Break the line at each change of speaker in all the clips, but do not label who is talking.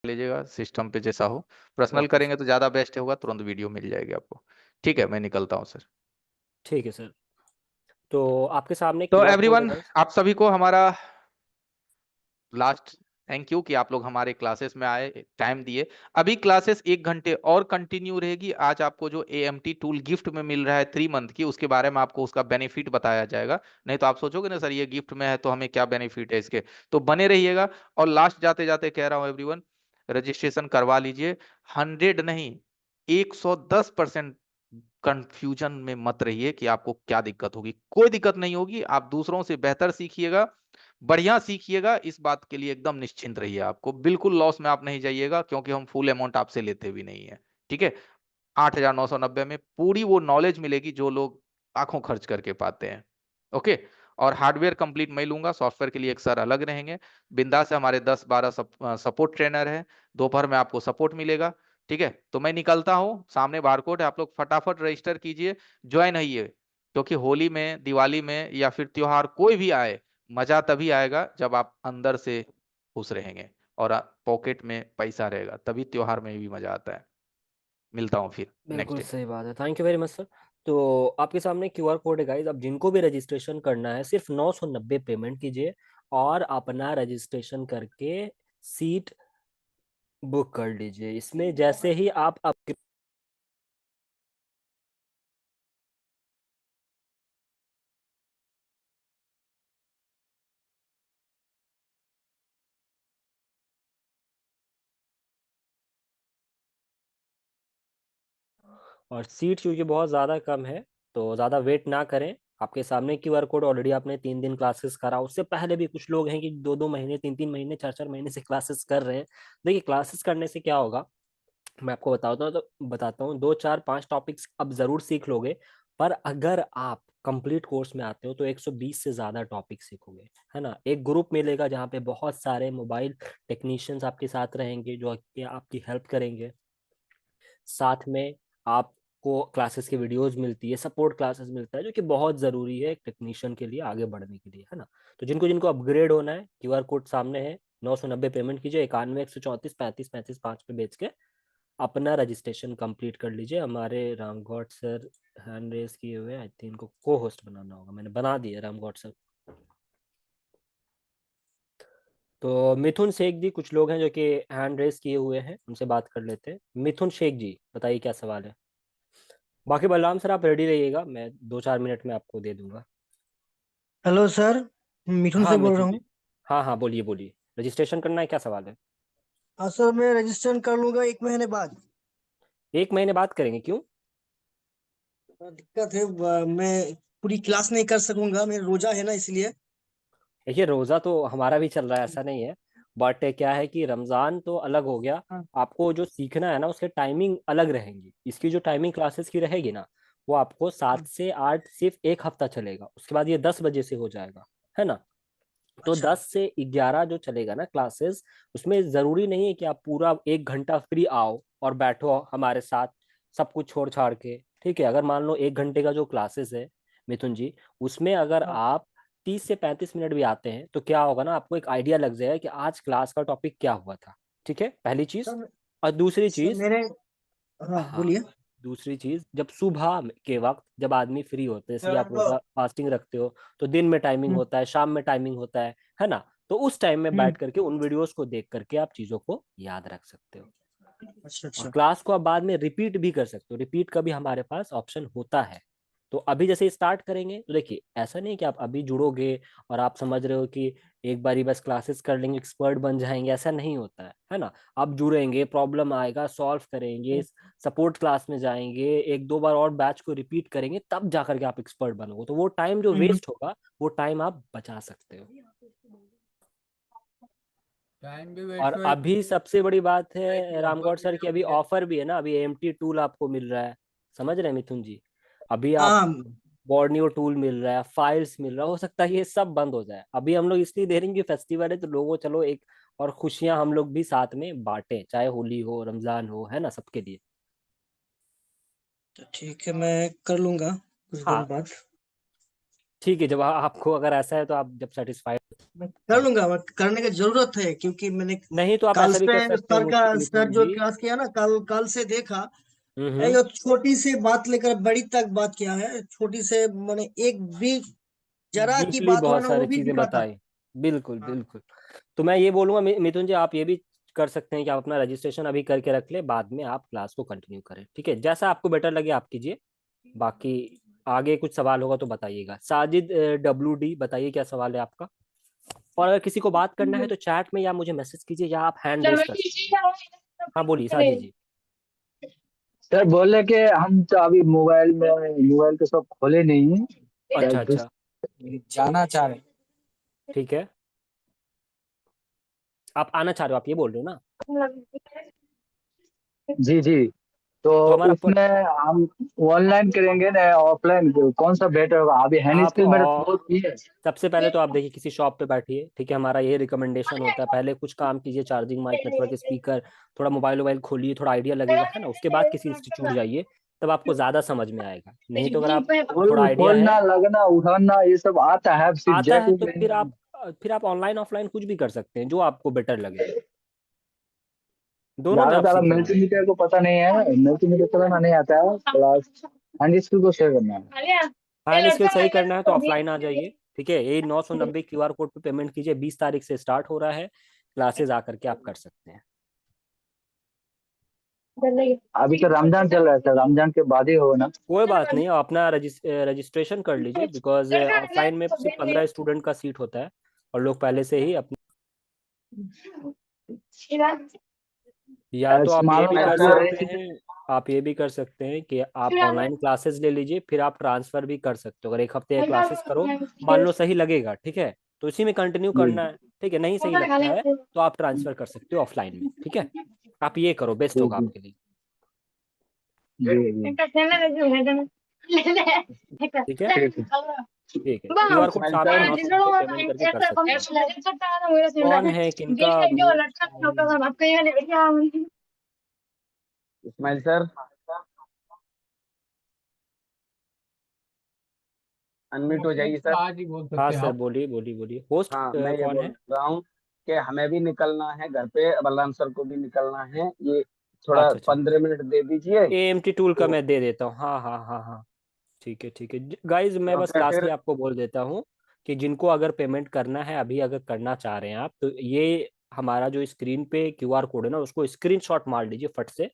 लीजिएगा सिस्टम पे जैसा हो। पर्सनल
ओके
करेंगे तो ज़्यादा बेस्ट होगा, तुरंत वीडियो मिल जाएगी आपको। ठीक है, मैं निकलता हूँ सर।
ठीक है सर। तो आपके सामने
तो
क्यूआर कोड है
एवरीवन,
गाइस।
आप सभी को हमारा लास्ट थैंक यू कि आप लोग हमारे क्लासेस में आए, टाइम दिए। अभी क्लासेस 1 घंटे और कंटिन्यू रहेगी। आज आपको जो AMT टूल गिफ्ट में मिल रहा है 3 मंथ की, उसके बारे में आपको उसका बेनिफिट बताया जाएगा। नहीं तो आप सोचोगे ना सर ये गिफ्ट में है तो हमें क्या बेनिफिट है इसके। तो बने रहिएगा। और लास्ट जाते जाते कह रहा हूँ एवरीवन, रजिस्ट्रेशन करवा लीजिए। 100 नहीं, 110% कंफ्यूजन में मत रहिए कि आपको क्या दिक्कत होगी। कोई दिक्कत नहीं होगी, आप दूसरों से बेहतर सीखिएगा, बढ़िया सीखिएगा। इस बात के लिए एकदम निश्चिंत रहिए, आपको बिल्कुल लॉस में आप नहीं जाइएगा, क्योंकि हम फुल अमाउंट आपसे लेते भी नहीं है। ठीक है, 8,990 में पूरी वो नॉलेज मिलेगी जो लोग आंखों खर्च करके पाते हैं। ओके। और हार्डवेयर कंप्लीट मैं लूंगा, सॉफ्टवेयर के लिए एक सर अलग रहेंगे। बिंदास से हमारे 10-12 सपोर्ट ट्रेनर है, दोपहर में आपको सपोर्ट मिलेगा। ठीक है, तो मैं निकलता हूँ, सामने बारकोड है, आप लोग फटाफट रजिस्टर कीजिए, ज्वाइन होइए। क्योंकि होली में, दिवाली में या फिर त्योहार कोई भी आए, मजा तभी आएगा जब आप अंदर से खुश रहेंगे और पॉकेट में पैसा रहेगा, तभी त्योहार में भी मजा आता है। मिलता हूँ फिर नेक्स्ट
बिल्कुल
डे।
सही बात है, thank you very much sir. तो आपके सामने क्यूआर कोड है गाइस, अब जिनको भी रजिस्ट्रेशन करना है सिर्फ 990 पेमेंट कीजिए और अपना रजिस्ट्रेशन करके सीट बुक कर लीजिए। इसमें जैसे ही आप और सीट क्योंकि बहुत ज़्यादा कम है तो ज़्यादा वेट ना करें। आपके सामने क्यूआर कोड, ऑलरेडी आपने 3 दिन क्लासेस करा, उससे पहले भी कुछ लोग हैं कि 2-2 महीने, 3-3 महीने, 4-4 महीने से क्लासेस कर रहे हैं। देखिए क्लासेस करने से क्या होगा, मैं आपको बताता हूँ 2-4-5 टॉपिक्स अब जरूर सीख लोगे। पर अगर आप कंप्लीट कोर्स में आते हो तो 120 से ज्यादा टॉपिक सीखोगे, है ना। एक ग्रुप मिलेगा जहाँ पे बहुत सारे मोबाइल टेक्नीशियंस आपके साथ रहेंगे जो कि आपकी हेल्प करेंगे। साथ में आपको क्लासेस की वीडियोस मिलती है, सपोर्ट क्लासेस मिलता है, जो कि बहुत ज़रूरी है एक टेक्नीशियन के लिए आगे बढ़ने के लिए, है ना। तो जिनको जिनको अपग्रेड होना है, क्यूआर कोड सामने है, 990 पेमेंट कीजिए, 91-134-35-35-5 पे बेच के अपना रजिस्ट्रेशन कंप्लीट कर लीजिए। हमारे रामगौड सर हैंड रेस किए हुए, आई थिंक इनको को होस्ट बनाना होगा, मैंने बना दिया रामगौड सर। तो मिथुन शेख जी, कुछ लोग हैं जो कि हैंड रेस किए हुए हैं, उनसे बात कर लेते हैं। मिथुन शेख जी बताइए क्या सवाल है। बाकी बलराम सर आप रेडी रहिएगा, मैं 2-4 मिनट में आपको दे दूंगा।
हेलो सर, मिथुन
हाँ
से बोल
मिथुन
रहा
जी।
हूँ।
हाँ हाँ बोलिए बोलिए, रजिस्ट्रेशन करना है, क्या सवाल है।
हाँ सर, मैं रजिस्टर कर लूंगा 1 महीने बाद।
1 महीने बाद करेंगे, क्यों।
दिक्कत है, मैं पूरी क्लास नहीं कर सकूंगा, मेरा रोजा है ना, इसलिए।
देखिए रोजा तो हमारा भी चल रहा है, ऐसा नहीं है। बट क्या है कि रमजान तो अलग हो गया।
हाँ।
आपको जो सीखना है ना उसके टाइमिंग अलग रहेंगी। इसकी जो टाइमिंग क्लासेस की रहेगी ना, वो आपको 7 से 8 सिर्फ एक हफ्ता चलेगा, उसके बाद ये 10 बजे से हो जाएगा, है ना। तो
अच्छा।
10 से 11 जो चलेगा ना क्लासेस, उसमें जरूरी नहीं है कि आप पूरा 1 घंटा फ्री आओ और बैठो हमारे साथ सब कुछ छोड़ छाड़ के। ठीक है, अगर मान लो 1 घंटे का जो क्लासेस है मिथुन जी, उसमें अगर
हाँ
आप 30 से 35 मिनट भी आते हैं तो क्या होगा ना, आपको एक आइडिया लग जाएगा कि आज क्लास का टॉपिक क्या हुआ था। ठीक है, पहली चीज।
सर।
और दूसरी
सर
चीज,
मेरे। हाँ
हाँ,
बोलिए।
दूसरी चीज, जब सुबह के वक्त जब आदमी फ्री होते हैं, जैसे कि आप रोजा फास्टिंग रखते हो, तो दिन में टाइमिंग
हम्म।
होता है, शाम में टाइमिंग होता है ना। तो उस टाइम में
हम्म।
बैठ करके उन वीडियोस को देख करके आप चीजों को याद रख सकते हो।
अच्छा
और
अच्छा।
क्लास को आप बाद में रिपीट भी कर सकते हो, रिपीट का भी हमारे पास ऑप्शन होता है। तो अभी जैसे स्टार्ट करेंगे तो देखिए ऐसा नहीं कि आप अभी जुड़ोगे और आप समझ रहे हो कि एक बारी बस क्लासेस कर लेंगे एक्सपर्ट बन जाएंगे, ऐसा नहीं होता है ना। आप जुड़ेंगे, प्रॉब्लम आएगा, सॉल्व करेंगे, सपोर्ट क्लास में जाएंगे, 1-2 बार और बैच को रिपीट करेंगे, तब जाकर के आप एक्सपर्ट बनोगे। तो वो टाइम जो
हम्म।
वेस्ट होगा वो टाइम आप बचा सकते हो।
टाइम भी
और
वेस्ट हो।
अभी सबसे बड़ी बात है रामगौड़ सर की, अभी ऑफर भी है ना, अभी एमटी टूल आपको मिल रहा है, समझ रहे हैं मिथुन जी। अभी आप
हाँ।
बॉर्नियो टूल मिल रहा है, फाइल्स मिल रहा है, हो सकता है ये सब बंद हो जाए। अभी हम लोग इसलिए दे रहे हैं कि फेस्टिवल है तो लोगों, चलो एक और खुशियां हम लोग भी साथ में बांटें, चाहे होली हो, रमजान हो, है ना, सबके लिए।
तो ठीक है, मैं कर लूंगा कुछ दिन
हाँ
बाद।
ठीक है, जब आपको अगर ऐसा है तो आप जब सेटिस्फाइड
मैं कर लूंगा, मैं करने की जरूरत है, क्योंकि मैंने
नहीं तो आप
कल
ऐसा भी कर
से
सकते हैं
सर
मिथुन
जो
जी।
क्लास किया ना, कल कल से देखा।
हम्म।
ये छोटी सी बात लेकर बड़ी तक बात किया है, छोटी से मैंने एक भी जरा की
डीपली
बात हो
बहुत
ना वो
सारी
भी
चीजें
दिखाता।
बताई। बिल्कुल
हाँ।
बिल्कुल। तो मैं ये बोलूंगा मिथुन जी, आप ये भी कर सकते हैं कि आप अपना रजिस्ट्रेशन अभी करके रख ले, बाद में आप क्लास को कंटिन्यू करें, ठीक है? जैसा आपको बेटर लगे आप कीजिए। बाकी आगे कुछ सवाल होगा तो बताइएगा। साजिद WD, बताइए क्या सवाल है आपका। और अगर किसी को बात करना है तो चैट में या मुझे मैसेज कीजिए या आप हैंड रेस कर सकते हैं। हाँ बोलिए साजिद जी।
सर बोले कि हम तो अभी मोबाइल तो सब खोले नहीं हैं। क्या
अच्छा अच्छा।
जाना चाह रहे
ठीक है, आप आना चाह रहे हो, आप ये बोल रहे हो ना?
हैं। जी जी। तो
तो हमारा
उसमें हम ऑनलाइन करेंगे ना ऑफलाइन, कौन सा बेटर होगा? अभी हैंड
आप
स्किल मेरे बहुत ही है।
सबसे पहले तो आप देखिए किसी शॉप पे बैठिए, ठीक है? हमारा ये रिकमेंडेशन होता है, पहले कुछ काम कीजिए, चार्जिंग माइक, नेटवर्क, स्पीकर, थोड़ा मोबाइल खोलिए, थोड़ा आइडिया लगेगा, है ना? उसके बाद किसी इंस्टीट्यूट जाइए, तब आपको ज्यादा समझ में आएगा। नहीं तो अगर आप थोड़ा आइडिया है,
खोलना लगना उठाना ये सब आता है, सिर्फ
आता
जैक
है,
उक
तो
नहीं।
फिर आप ऑनलाइन ऑफलाइन कुछ भी कर सकते हैं, जो आपको बेटर लगे, दोनों में
ज्यादा
आप
ज्यादा
सीख जाएंगे।
मल्टीमीटर को पता नहीं है, मल्टीमीटर चलाना नहीं आता है, प्लस हैंड स्किल को शेयर करना है।
हाँ, स्किल सही करना है तो ऑफलाइन आ जाइए, ठीक है? ये 990 QR कोड पे पेमेंट कीजिए, 20 तारीख से स्टार्ट हो रहा है, क्लासेस आकर के आप कर सकते हैं।
अभी तो रमजान चल रहा है सर, रमजान के बाद ही होगा ना?
कोई बात नहीं, आप अपना रजिस्ट्रेशन कर लीजिए, बिकॉज ऑफलाइन में सिर्फ 15 स्टूडेंट का सीट होता है, और लोग पहले से ही अपने, या तो आप ये
मानो
भी कर सकते
आपको
हैं, आप ये भी कर सकते हैं कि आप ऑनलाइन क्लासेस ले लीजिए, फिर आप ट्रांसफर भी कर सकते हो। अगर एक हफ्ते क्लासेस करो, मान लो सही लगेगा, ठीक है, तो इसी में कंटिन्यू करना है, ठीक है? नहीं सही लगता है तो आप ट्रांसफर कर सकते हो ऑफलाइन में, ठीक है? आप ये करो, बेस्ट
जी
होगा
जी
आपके लिए,
जी जी।
ठीक है?
ठीक है।
ठीक है, QR कोड
इस्माइल
सामने
सर,
990 पेमेंट करके कर सकते हैं। कौन है, किनका म्यूट?
इस्माइल सर अनम्यूट हो जाइए सर।
आज ही बोल
हाँ
सकते हैं
सर,
आप।
बोलिए बोलिए बोलिए। होस्ट
हाँ मैं ये
कौन
बोल
है?
रहा हूँ कि हमें भी निकलना है घर पे, बलराम सर को भी निकलना है, ये थोड़ा
अच्छा अच्छा,
15 मिनट दे दीजिए
AMT टूल का
तो।
मैं दे देता हूँ, हाँ हाँ हाँ हाँ। ठीक है ठीक है गाइज, मैं
तो
बस
मैं फिर
लास्टली आपको बोल देता हूँ कि जिनको अगर पेमेंट करना है अभी, अगर करना चाह रहे हैं आप, तो ये हमारा जो स्क्रीन पे QR कोड है ना, उसको स्क्रीनशॉट मार लीजिए फट से,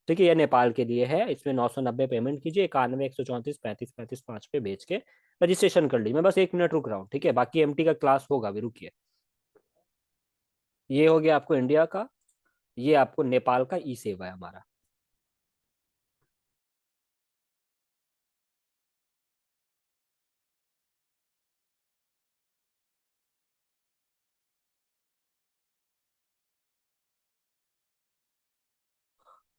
ठीक है? ये नेपाल के लिए है, इसमें 990 पेमेंट कीजिए, 91 134 35 35 5 पे भेज के रजिस्ट्रेशन कर लीजिए। मैं बस 1 मिनट रुक रहा हूँ, ठीक है? बाकी MT का क्लास होगा, अभी रुकिए। ये हो गया आपको इंडिया का, ये आपको नेपाल का ई सेवा है हमारा।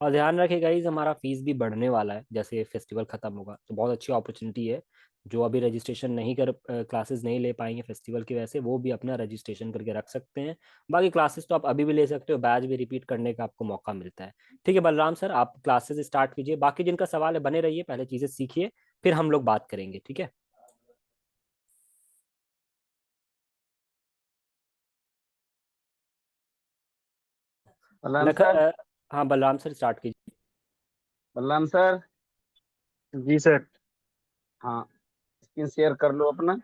और ध्यान रखिए गाइज, हमारा फीस भी बढ़ने वाला है, जैसे फेस्टिवल खत्म होगा तो बहुत अच्छी अपॉर्चुनिटी है। जो अभी रजिस्ट्रेशन नहीं कर, क्लासेस नहीं ले पाएंगे फेस्टिवल की वजह से, वो भी अपना रजिस्ट्रेशन करके रख सकते हैं। बाकी क्लासेस तो आप अभी भी ले सकते हो, बैच भी रिपीट करने का आपको मौका मिलता है। ठीक है बलराम सर, आप क्लासेस स्टार्ट कीजिए, बाकी जिनका सवाल है बने रहिए, पहले चीजें सीखिए, फिर हम लोग बात करेंगे, ठीक है?
बलराम सर,
हाँ बलराम सर स्टार्ट कीजिए।
बलराम सर।
जी सर।
हाँ, स्क्रीन शेयर कर लो अपना।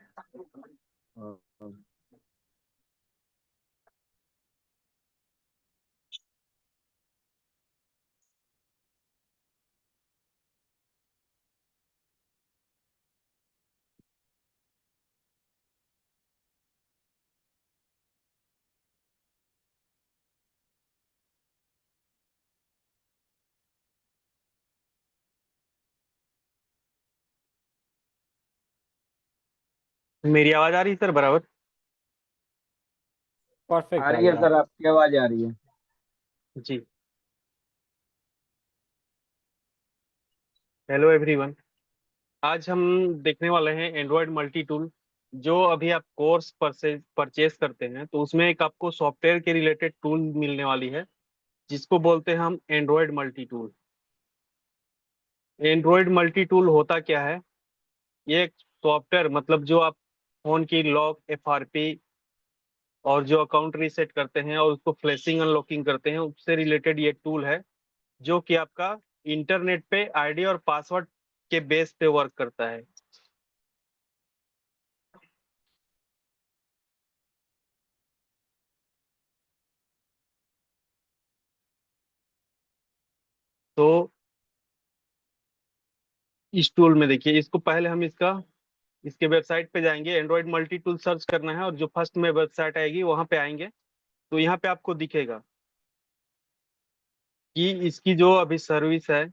मेरी आवाज आ रही है सर बराबर?
परफेक्ट
आ
आ
रही है
गया।
सर, आपकी आवाज आ रही है।
जी। Hello everyone. आज हम देखने वाले हैं एंड्रॉयड मल्टी टूल। जो अभी आप कोर्स परचेज करते हैं तो उसमें एक आपको सॉफ्टवेयर के रिलेटेड टूल मिलने वाली है, जिसको बोलते हैं हम Android multi tool. Android multi tool होता क्या है? ये एक सॉफ्टवेयर, मतलब जो आप फोन की लॉक, FRP और जो अकाउंट रीसेट करते हैं और उसको फ्लैशिंग अनलॉकिंग करते हैं, उससे रिलेटेड ये टूल है, जो कि आपका इंटरनेट पे आईडी और पासवर्ड के बेस पे वर्क करता है। तो इस टूल में देखिए, इसको पहले हम इसके वेबसाइट पे जाएंगे, एंड्रॉइड मल्टी टूल सर्च करना है और जो फर्स्ट में वेबसाइट आएगी वहां पे आएंगे। तो यहाँ पे आपको दिखेगा कि इसकी जो अभी सर्विस है,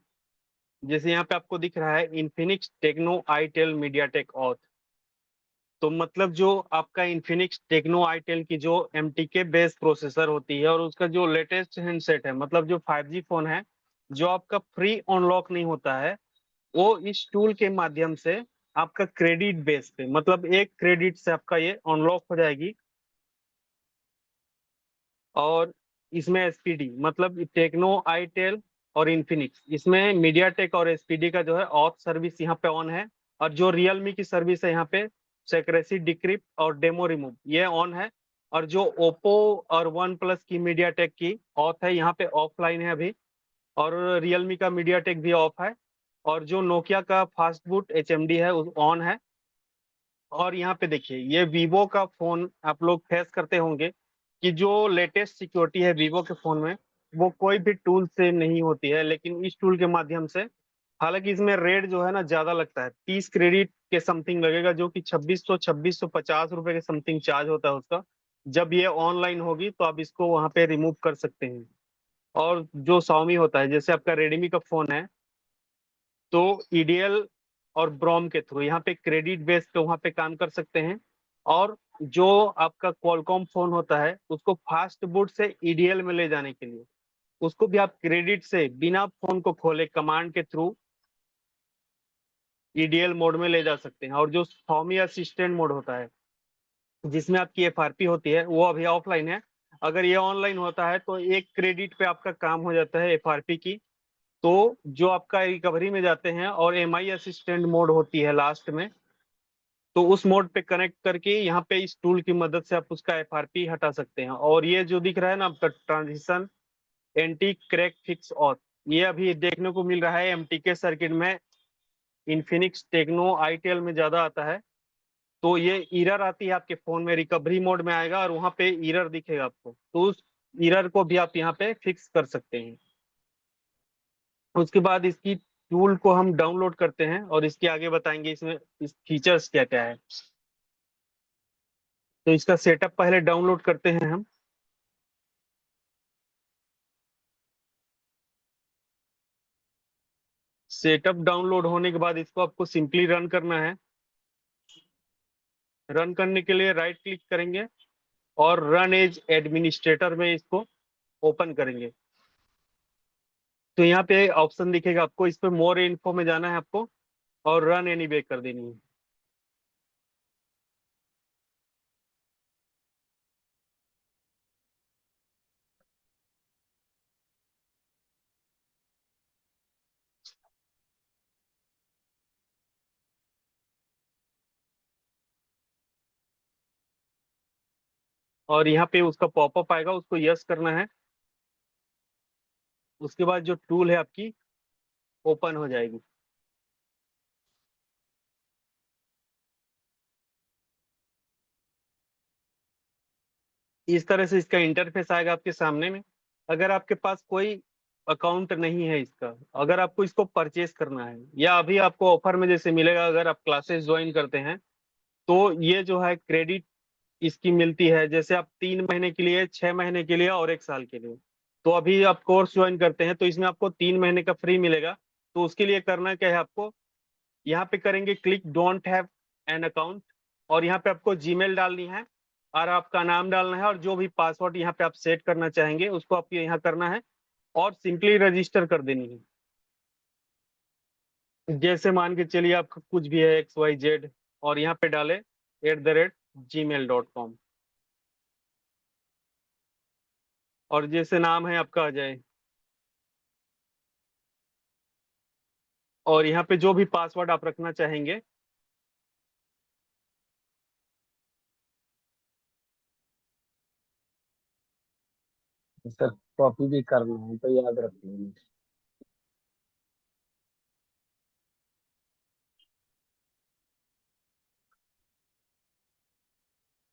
जैसे यहाँ पे आपको दिख रहा है Infinix Tecno itel MediaTek auth. तो मतलब जो आपका इन्फिनिक्स टेक्नो आईटेल की जो एमटीके बेस प्रोसेसर होती है और उसका जो लेटेस्ट हैंडसेट है, मतलब जो 5G फोन है, जो आपका फ्री अनलॉक नहीं होता है, वो इस टूल के माध्यम से आपका क्रेडिट बेस पे, मतलब एक क्रेडिट से आपका ये अनलॉक हो जाएगी। और इसमें एसपीडी, मतलब टेक्नो आईटेल और इन्फिनिक्स, इसमें मीडियाटेक और एसपीडी का जो है ऑथ सर्विस यहाँ पे ऑन है। और जो रियलमी की सर्विस है यहाँ पे सेक्रेसी डिक्रिप्ट और डेमो रिमूव, ये ऑन है। और जो ओप्पो और वन प्लस की मीडियाटेक की ऑथ है, यहाँ पे ऑफलाइन है अभी। और रियलमी का मीडियाटेक भी ऑफ है। और जो नोकिया का फास्ट बूट एचएमडी है ऑन है। और यहाँ पे देखिए, ये वीवो का फोन आप लोग फेस करते होंगे कि जो लेटेस्ट सिक्योरिटी है वीवो के फोन में, वो कोई भी टूल से नहीं होती है, लेकिन इस टूल के माध्यम से, हालांकि इसमें रेट जो है ना ज्यादा लगता है, 30 क्रेडिट के समथिंग लगेगा, जो कि 2650 रुपए के समथिंग चार्ज होता है उसका। जब ये ऑनलाइन होगी तो आप इसको वहां पे रिमूव कर सकते हैं। और जो Xiaomi होता है, जैसे आपका रेडमी का फोन है, तो ईडीएल और ब्रोम के थ्रू यहाँ पे क्रेडिट बेस पे वहां पे काम कर सकते हैं। और जो आपका क्वालकॉम फोन होता है, उसको फास्ट बूट से ईडीएल में ले जाने के लिए, उसको भी आप क्रेडिट से बिना फोन को खोले कमांड के थ्रू ईडीएल मोड में ले जा सकते हैं। और जो Xiaomi असिस्टेंट मोड होता है, जिसमें आपकी एफआरपी होती है, वो अभी ऑफलाइन है। अगर ये ऑनलाइन होता है तो एक क्रेडिट पे आपका काम हो जाता है एफआरपी की। तो जो आपका रिकवरी में जाते हैं और एमआई असिस्टेंट मोड होती है लास्ट में, तो उस मोड पे कनेक्ट करके यहाँ पे इस टूल की मदद से आप उसका एफआरपी हटा सकते हैं। और ये जो दिख रहा है ना आपका transition anti crack fix auth, ये अभी देखने को मिल रहा है एमटीके सर्किट में, इन्फिनिक्स टेक्नो आईटेल में ज्यादा आता है। तो ये एरर आती है आपके फोन में, रिकवरी मोड में आएगा और वहां पे एरर दिखेगा आपको, तो उस एरर को भी आप यहाँ पे फिक्स कर सकते हैं। उसके बाद इसकी टूल को हम डाउनलोड करते हैं और इसके आगे बताएंगे इसमें इस फीचर्स क्या क्या है। तो इसका सेटअप पहले डाउनलोड करते हैं हम। सेटअप डाउनलोड होने के बाद इसको आपको सिंपली रन करना है। रन करने के लिए राइट क्लिक करेंगे और रन एज एडमिनिस्ट्रेटर में इसको ओपन करेंगे। तो यहाँ पे ऑप्शन दिखेगा आपको, इस पे मोर इन्फो में जाना है आपको और रन एनीवे कर देनी है। और यहाँ पे उसका पॉपअप आएगा, उसको यस करना है। उसके बाद जो टूल है आपकी ओपन हो जाएगी। इस तरह से इसका इंटरफेस आएगा आपके सामने में। अगर आपके पास कोई अकाउंट नहीं है इसका, अगर आपको इसको परचेस करना है या अभी आपको ऑफर में जैसे मिलेगा, अगर आप क्लासेस ज्वाइन करते हैं, तो ये जो है क्रेडिट इसकी मिलती है, जैसे आप 3 महीने के लिए, 6 महीने के लिए और 1 साल के लिए। तो अभी आप कोर्स ज्वाइन करते हैं तो इसमें आपको 3 महीने का फ्री मिलेगा। तो उसके लिए करना क्या है आपको, यहाँ पे करेंगे click don't have an account, और यहाँ पे आपको जीमेल डालनी है और आपका नाम डालना है और जो भी पासवर्ड यहाँ पे आप सेट करना चाहेंगे उसको आपको यहाँ करना है और सिंपली रजिस्टर कर देनी है। जैसे मान के चलिए आपका कुछ भी है XYZ, और यहाँ पे डाले @gmail.com, और जैसे नाम है आपका अजय, और यहाँ पे जो भी पासवर्ड आप रखना चाहेंगे
सर कॉपी भी करना है तो याद रखिए।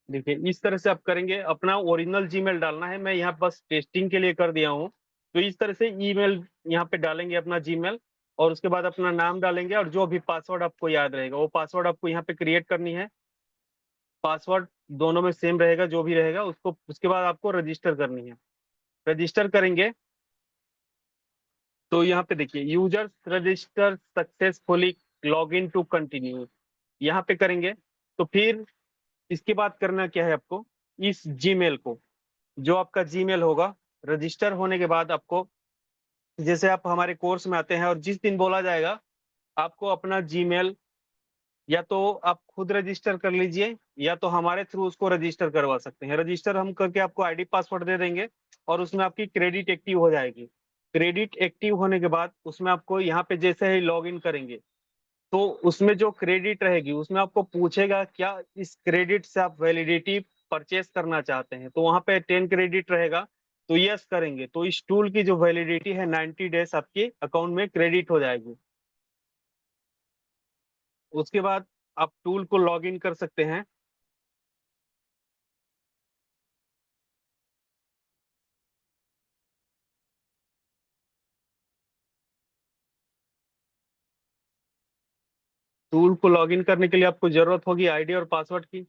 देखिए इस तरह से आप करेंगे, अपना ओरिजिनल जीमेल डालना है, मैं यहाँ बस टेस्टिंग के लिए कर दिया हूँ। तो इस तरह से ईमेल यहाँ पे डालेंगे अपना जीमेल, और उसके बाद अपना नाम डालेंगे, और जो भी पासवर्ड आपको याद रहेगा वो पासवर्ड आपको यहाँ पे क्रिएट करनी है। पासवर्ड दोनों में सेम रहेगा, जो भी रहेगा उसको, उसके बाद आपको रजिस्टर करनी है। रजिस्टर करेंगे तो यहाँ पे देखिए users register successfully, log in to continue, यहाँ पे करेंगे। तो फिर इसके बाद करना क्या है आपको, इस जीमेल को, जो आपका जीमेल होगा, रजिस्टर होने के बाद आपको, जैसे आप हमारे कोर्स में आते हैं और जिस दिन बोला जाएगा, आपको अपना जीमेल या तो आप खुद रजिस्टर कर लीजिए, या तो हमारे थ्रू उसको रजिस्टर करवा सकते हैं। रजिस्टर हम करके आपको आईडी पासवर्ड दे देंगे, और उसमें आपकी क्रेडिट एक्टिव हो जाएगी। क्रेडिट एक्टिव होने के बाद उसमें आपको यहाँ पे जैसे ही लॉग इन करेंगे, तो उसमें जो क्रेडिट रहेगी उसमें आपको पूछेगा क्या इस क्रेडिट से आप वैलिडिटी परचेस करना चाहते हैं, तो वहां पे 10 क्रेडिट रहेगा, तो यस करेंगे तो इस टूल की जो वैलिडिटी है 90 डेज आपके अकाउंट में क्रेडिट हो जाएगी। उसके बाद आप टूल को लॉग इन कर सकते हैं। टूल को लॉग इन करने के लिए आपको जरूरत होगी आईडी और पासवर्ड की,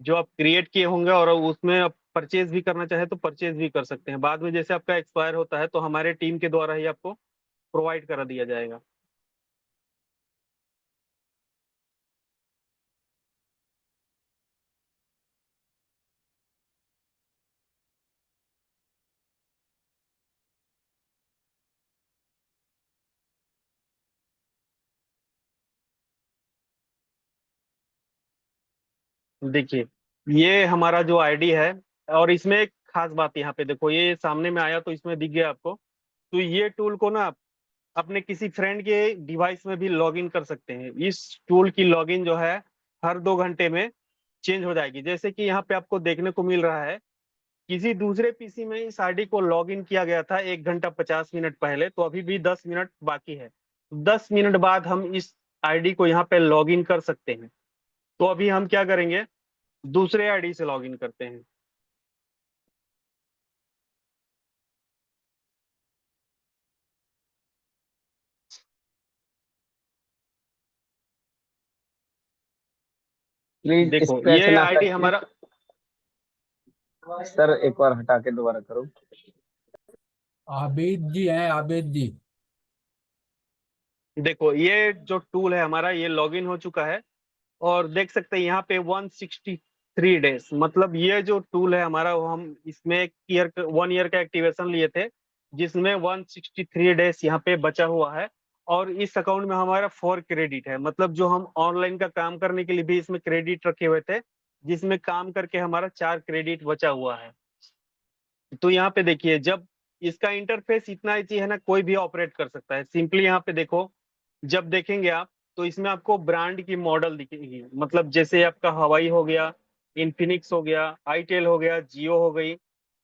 जो आप क्रिएट किए होंगे, और उसमें आप परचेज भी करना चाहे तो परचेज भी कर सकते हैं। बाद में जैसे आपका एक्सपायर होता है तो हमारे टीम के द्वारा ही आपको प्रोवाइड करा दिया जाएगा। देखिए ये हमारा जो आईडी है, और इसमें एक खास बात यहाँ पे देखो, ये सामने में आया तो इसमें दिख गया आपको। तो ये टूल को ना आप अपने किसी फ्रेंड के डिवाइस में भी लॉगिन कर सकते हैं। इस टूल की लॉगिन जो है हर 2 घंटे में चेंज हो जाएगी। जैसे कि यहाँ पे आपको देखने को मिल रहा है, किसी दूसरे पीसी में इस आईडी को लॉगिन किया गया था 1 घंटा 50 मिनट पहले, तो अभी भी 10 मिनट बाकी है। 10 मिनट बाद हम इस आईडी को यहाँ पे लॉगिन कर सकते हैं। तो अभी हम क्या करेंगे, दूसरे आईडी से लॉगिन करते हैं।
प्लीज
देखो
स्क्रैच
ये
ना
आईडी
करके।
हमारा,
सर एक बार हटा के दोबारा करो।
आबिद जी है, आबिद जी।
देखो ये जो टूल है हमारा, ये लॉगिन हो चुका है, और देख सकते हैं यहाँ पे 163 डेज, मतलब ये जो टूल है हमारा, वो हम इसमें 1 ईयर का एक्टिवेशन लिए थे, जिसमें 163 डेज यहाँ पे बचा हुआ है। और इस अकाउंट में हमारा 4 क्रेडिट है, मतलब जो हम ऑनलाइन का काम करने के लिए भी इसमें क्रेडिट रखे हुए थे, जिसमें काम करके हमारा 4 क्रेडिट बचा हुआ है। तो यहाँ पे देखिए, जब इसका इंटरफेस इतना इजी है ना, कोई भी ऑपरेट कर सकता है। सिंपली यहाँ पे देखो, जब देखेंगे आप तो इसमें आपको ब्रांड की मॉडल दिखेगी, मतलब जैसे आपका हवाई हो गया, इन्फिनिक्स हो गया, आईटेल हो गया, जियो हो गई,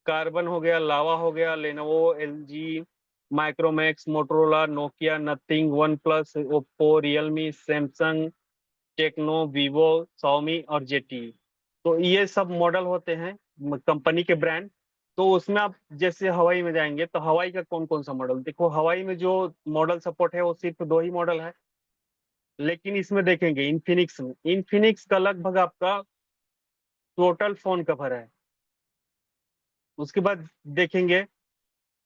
कार्बन हो गया, लावा हो गया, Lenovo, LG, Micromax, Motorola, Nokia, Nothing, OnePlus, Oppo, Realme, Samsung, Tecno, Vivo, Xiaomi और जेटी। तो ये सब मॉडल होते हैं कंपनी के ब्रांड। तो उसमें आप जैसे हवाई में जाएंगे तो हवाई का कौन कौन सा मॉडल, देखो हवाई में जो मॉडल सपोर्ट है वो सिर्फ 2 ही मॉडल है। लेकिन इसमें देखेंगे इन्फिनिक्स में, इन्फिनिक्स का लगभग आपका टोटल फोन कवर है। उसके बाद देखेंगे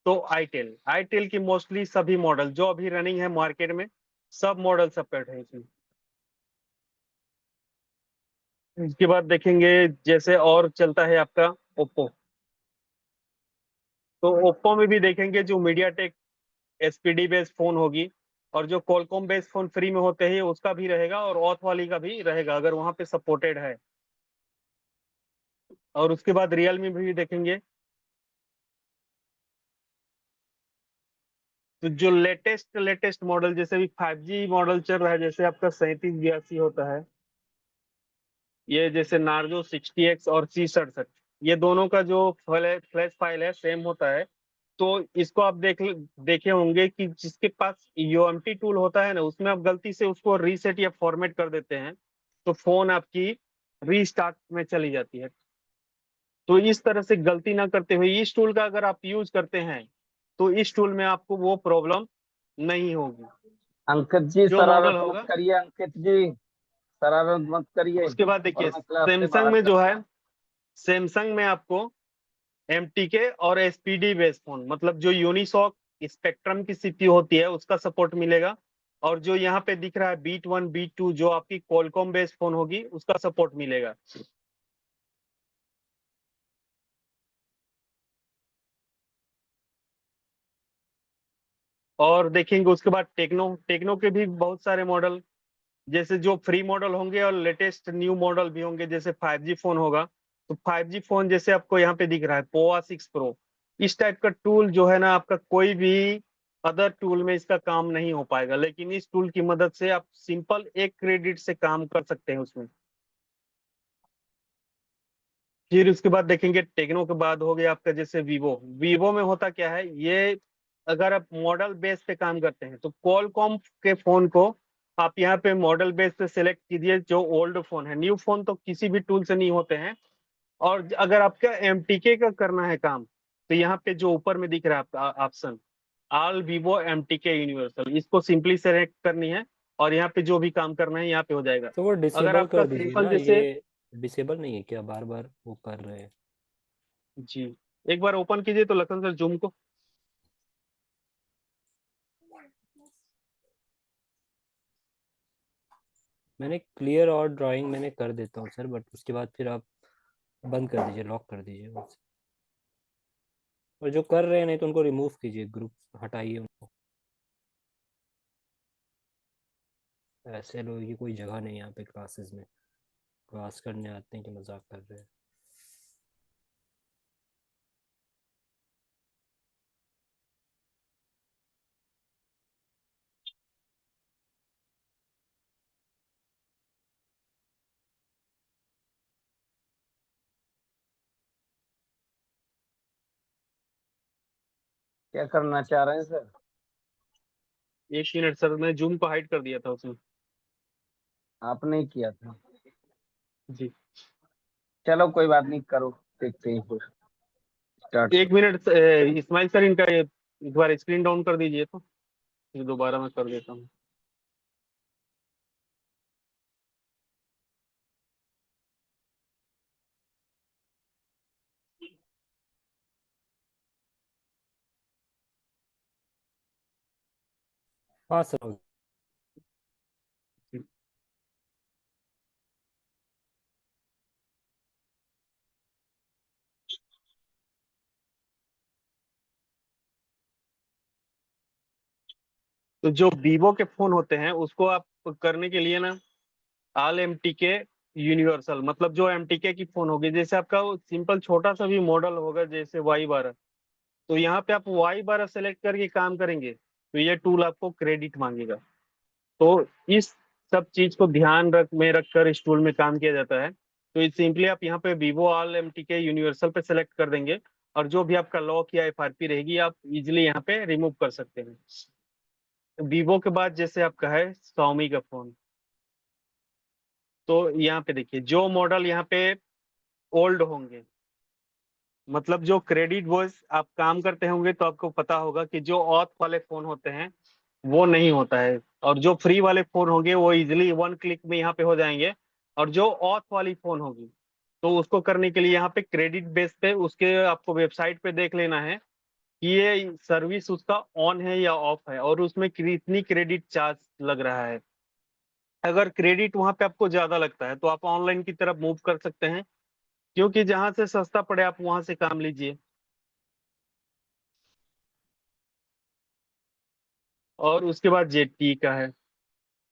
तो आईटेल, आईटेल की मोस्टली सभी मॉडल जो अभी रनिंग है मार्केट में, सब मॉडल सपोर्ट है इसमें। इसके बाद देखेंगे जैसे और चलता है आपका ओप्पो, तो ओप्पो में भी देखेंगे जो media take SPD based phone होगी, और जो कॉलकॉम बेस्ड फोन फ्री में होते हैं उसका भी रहेगा, और ऑथ वाली का भी रहेगा अगर वहां पे सपोर्टेड है। और उसके बाद रियलमी भी देखेंगे, तो जो लेटेस्ट लेटेस्ट मॉडल, जैसे भी 5G मॉडल चल रहा है, जैसे आपका 3782 होता है, ये जैसे नार्जो 60X और C67, ये दोनों का जो फ्लैश फाइल है सेम होता है। तो इसको आप देखे होंगे कि जिसके पास यूएमटी टूल होता है ना, उसमें आप गलती से उसको रीसेट या फॉर्मेट कर देते हैं तो फोन आपकी रीस्टार्ट में चली जाती है। तो इस तरह से गलती ना करते हुए इस टूल का अगर आप यूज करते हैं तो इस टूल में आपको वो प्रॉब्लम नहीं होगी।
अंकित जी
जो
शरारत
मॉडल
मत
होगा
करिए, अंकित जी शरारत मत करिए
उसके बाद देखिए
वरना क्लास से
सैमसंग
बाहर
में
कर।
जो है, सैमसंग में आपको एमटीके और एसपीडी बेस्ड फोन, मतलब जो यूनिसॉक स्पेक्ट्रम की सीपीयू होती है उसका सपोर्ट मिलेगा। और जो यहाँ पे दिख रहा है बीट 1 बीट 2 जो आपकी क्वालकॉम बेस्ड फोन होगी उसका सपोर्ट मिलेगा। और देखेंगे उसके बाद टेक्नो टेक्नो के भी बहुत सारे मॉडल, जैसे जो फ्री मॉडल होंगे और लेटेस्ट न्यू मॉडल भी होंगे। जैसे 5G फोन होगा तो 5G फोन जैसे आपको यहाँ पे दिख रहा है पोवा 6 प्रो, इस टाइप का टूल जो है ना आपका कोई भी अदर टूल में इसका काम नहीं हो पाएगा, लेकिन इस टूल की मदद से आप सिंपल एक क्रेडिट से काम कर सकते हैं उसमें। फिर उसके बाद देखेंगे टेक्नो के बाद हो गया आपका जैसे वीवो। वीवो में होता क्या है, ये अगर आप मॉडल बेस पे काम करते हैं तो क्वालकॉम के फोन को आप यहाँ पे मॉडल बेस पे सिलेक्ट कीजिए। जो ओल्ड फोन है, न्यू फोन तो किसी भी टूल से नहीं होते हैं। और अगर आपका एमटीके का करना है काम तो यहाँ पे जो ऊपर में दिख रहा है आपका option all Vivo MTK universal, इसको सिंपली सेलेक्ट करनी है और यहाँ पे जो भी काम करना है यहाँ पे हो जाएगा।
तो वो
अगर
डिसेबल
आपका
कर दीजिए
सिंपल
ना,
जैसे,
ये डिसेबल नहीं है क्या, बार बार वो कर रहे हैं।
जी एक बार ओपन कीजिए तो लखन सर जूम को।
मैंने क्लियर और ड्राइंग मैंने कर देता हूँ सर, बट उसके बाद फिर आप बंद कर दीजिए, लॉक कर दीजिए बस। और जो कर रहे हैं नहीं तो उनको रिमूव कीजिए, ग्रुप हटाइए उनको। ऐसे लोगों की कोई जगह नहीं है यहाँ पे क्लासेस में, क्लास करने आते हैं कि मजाक कर रहे हैं।
क्या करना चाह रहे हैं सर?
एक मिनट सर, मैं जूम को हाइड कर दिया था उसमें।
आपने ही किया था।
जी
चलो कोई बात नहीं, करो देखते हैं फिर स्टार्ट
एक
करो।
मिनट इस्माइल सर इनका एक बार स्क्रीन डाउन कर दीजिए तो फिर दोबारा मैं कर देता हूँ।
हाँ सर।
तो जो वीवो के फोन होते हैं उसको आप करने के लिए ना ऑल एमटीके यूनिवर्सल, मतलब जो एमटीके की फोन होगी, जैसे आपका सिंपल छोटा सा भी मॉडल होगा जैसे Y12, तो यहाँ पे आप Y12 सेलेक्ट करके काम करेंगे तो ये टूल आपको क्रेडिट मांगेगा। तो इस सब चीज को ध्यान रखकर इस टूल में काम किया जाता है। तो इस सिंपली आप यहाँ पे वीवो ऑल एमटीके यूनिवर्सल पे सेलेक्ट कर देंगे और जो भी आपका लॉक या एफआरपी रहेगी आप इजिली यहाँ पे रिमूव कर सकते हैं। वीवो के बाद जैसे आपका है Xiaomi का फोन, तो यहाँ पे देखिए जो मॉडल यहाँ पे ओल्ड होंगे, मतलब जो क्रेडिट वॉइस आप काम करते होंगे तो आपको पता होगा कि जो ऑथ वाले फोन होते हैं वो नहीं होता है, और जो फ्री वाले फोन होंगे वो इजिली 1 क्लिक में यहाँ पे हो जाएंगे। और जो ऑथ वाली फोन होगी तो उसको करने के लिए यहाँ पे क्रेडिट बेस पे उसके आपको वेबसाइट पे देख लेना है कि ये सर्विस उसका ऑन है या ऑफ है और उसमें कितनी क्रेडिट चार्ज लग रहा है। अगर क्रेडिट वहां पे आपको ज्यादा लगता है तो आप ऑनलाइन की तरफ मूव कर सकते हैं, क्योंकि जहां से सस्ता पड़े आप वहां से काम लीजिए। और उसके बाद जेटी का है,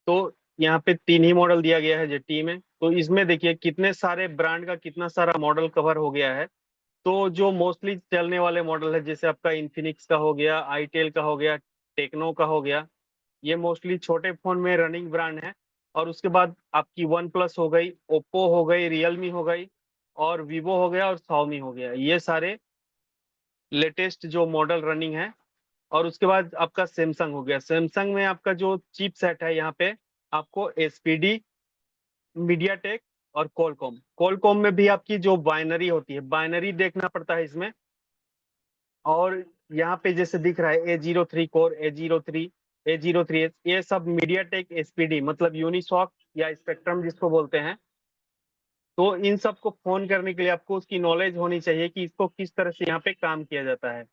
तो यहाँ पे 3 ही मॉडल दिया गया है जेटी में। तो इसमें देखिए कितने सारे ब्रांड का कितना सारा मॉडल कवर हो गया है। तो जो मोस्टली चलने वाले मॉडल है जैसे आपका इन्फिनिक्स का हो गया, आईटेल का हो गया, टेक्नो का हो गया, ये मोस्टली छोटे फोन में रनिंग ब्रांड है। और उसके बाद आपकी वन प्लस हो गई, ओप्पो हो गई, रियलमी हो गई, और वीवो हो गया और Xiaomi हो गया, ये सारे लेटेस्ट जो मॉडल रनिंग है। और उसके बाद आपका सैमसंग हो गया। सैमसंग में आपका जो चिप सेट है यहाँ पे आपको एसपीडी, मीडियाटेक और कॉलकॉम। कॉलकॉम में भी आपकी जो बाइनरी होती है, बाइनरी देखना पड़ता है इसमें। और यहाँ पे जैसे दिख रहा है A03 कोर, A03, A03s, ये सब मीडियाटेक एसपीडी मतलब यूनिसॉक या स्पेक्ट्रम जिसको बोलते हैं। तो इन सब को फोन करने के लिए आपको उसकी नॉलेज होनी चाहिए कि इसको किस तरह से यहाँ पे काम किया जाता है,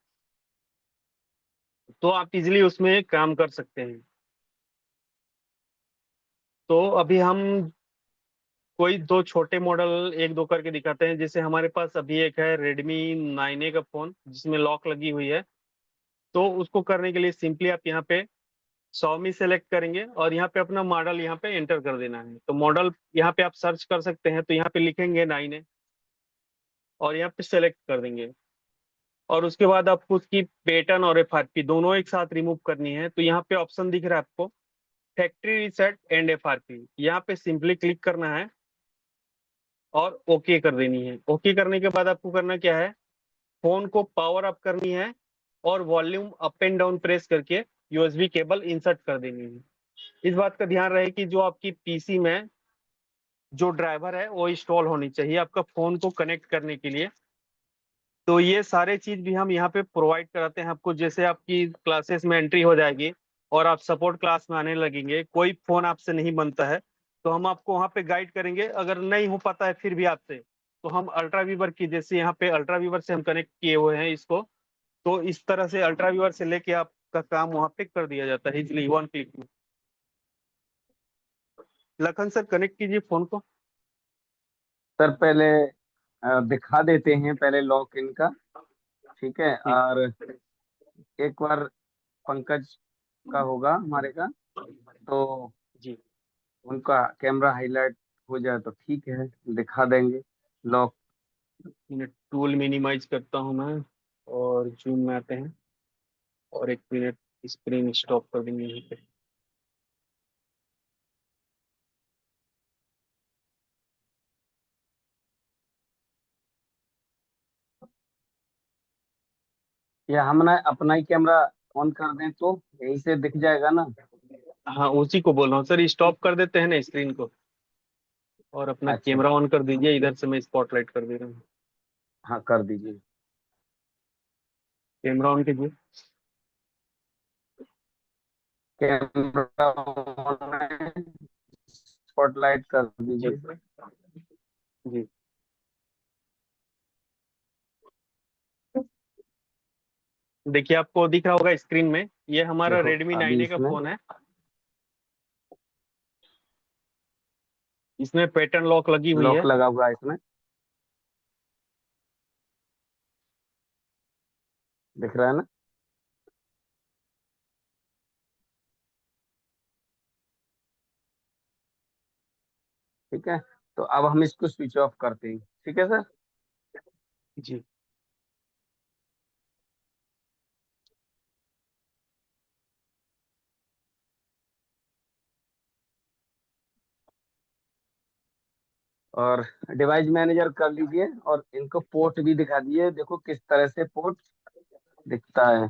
तो आप इजिली उसमें काम कर सकते हैं। तो अभी हम कोई दो छोटे मॉडल एक दो करके दिखाते हैं। जैसे हमारे पास अभी एक है Redmi 9A का फोन जिसमें लॉक लगी हुई है। तो उसको करने के लिए सिंपली आप यहाँ पे Xiaomi सेलेक्ट करेंगे और यहाँ पे अपना मॉडल यहाँ पे एंटर कर देना है। तो मॉडल यहाँ पे आप सर्च कर सकते हैं, तो यहाँ पे लिखेंगे 9A और यहाँ पे सेलेक्ट कर देंगे। और उसके बाद आपको उसकी पैटर्न और एफआरपी दोनों एक साथ रिमूव करनी है। तो यहाँ पे ऑप्शन दिख रहा है आपको फैक्ट्री रीसेट एंड एफआरपी, यहाँ पे सिंपली क्लिक करना है और ओके कर देनी है। ओके करने के बाद आपको करना क्या है, फोन को पावर अप करनी है और volume up and down press करके यूएसबी केबल इंसर्ट कर देनी है। इस बात का ध्यान रहे कि जो आपकी पीसी में जो ड्राइवर है वो इंस्टॉल होनी चाहिए आपका फोन को कनेक्ट करने के लिए। तो ये सारे चीज भी हम यहाँ पे प्रोवाइड कराते हैं आपको। जैसे आपकी क्लासेस में एंट्री हो जाएगी और आप सपोर्ट क्लास में आने लगेंगे, कोई फोन आपसे नहीं बनता है तो हम आपको वहाँ पे गाइड करेंगे। अगर नहीं हो पाता है फिर भी आपसे, तो हम अल्ट्रा वीवर की, जैसे यहाँ पे अल्ट्रा वीवर से हम कनेक्ट किए हुए हैं इसको, तो इस तरह से अल्ट्रा वीवर से लेके आपका काम वहाँ पे कर दिया जाता है इजिली 1 क्लिक में। लखन सर कनेक्ट कीजिए फोन को।
सर पहले दिखा देते हैं पहले लॉक इन का, ठीक है।
ठीक।
और एक बार पंकज का होगा हमारे का, तो
जी
उनका कैमरा हाईलाइट हो जाए तो ठीक है, दिखा देंगे लॉक।
मिनट, टूल मिनिमाइज करता हूँ मैं और जूम में आते हैं और 1 मिनट स्क्रीन स्टॉप कर देंगे यहाँ पे।
या हम ना अपना ही कैमरा ऑन कर दें तो यहीं से दिख जाएगा ना।
हाँ उसी को बोल रहा हूँ सर, स्टॉप कर देते हैं ना स्क्रीन को और अपना
अच्छा,
कैमरा ऑन कर दीजिए। इधर से मैं स्पॉटलाइट कर दे रहा हूँ।
हाँ कर दीजिए।
कैमरा ऑन कीजिए।
कैमरा ऑन है, स्पॉटलाइट कर
जी
दीजिए।
जी। देखिए आपको दिख रहा होगा स्क्रीन में, ये हमारा
देखो
Redmi
अभी
9A का
इसमें
फोन है। इसमें पैटर्न लॉक लगी हुई
लॉक
है।
लगा हुआ है इसमें, दिख रहा है ना। ठीक है, तो अब हम इसको स्विच ऑफ करते हैं, ठीक है सर।
जी
और डिवाइस मैनेजर कर लीजिए और इनको पोर्ट भी दिखा दीजिए, देखो किस तरह से पोर्ट दिखता है।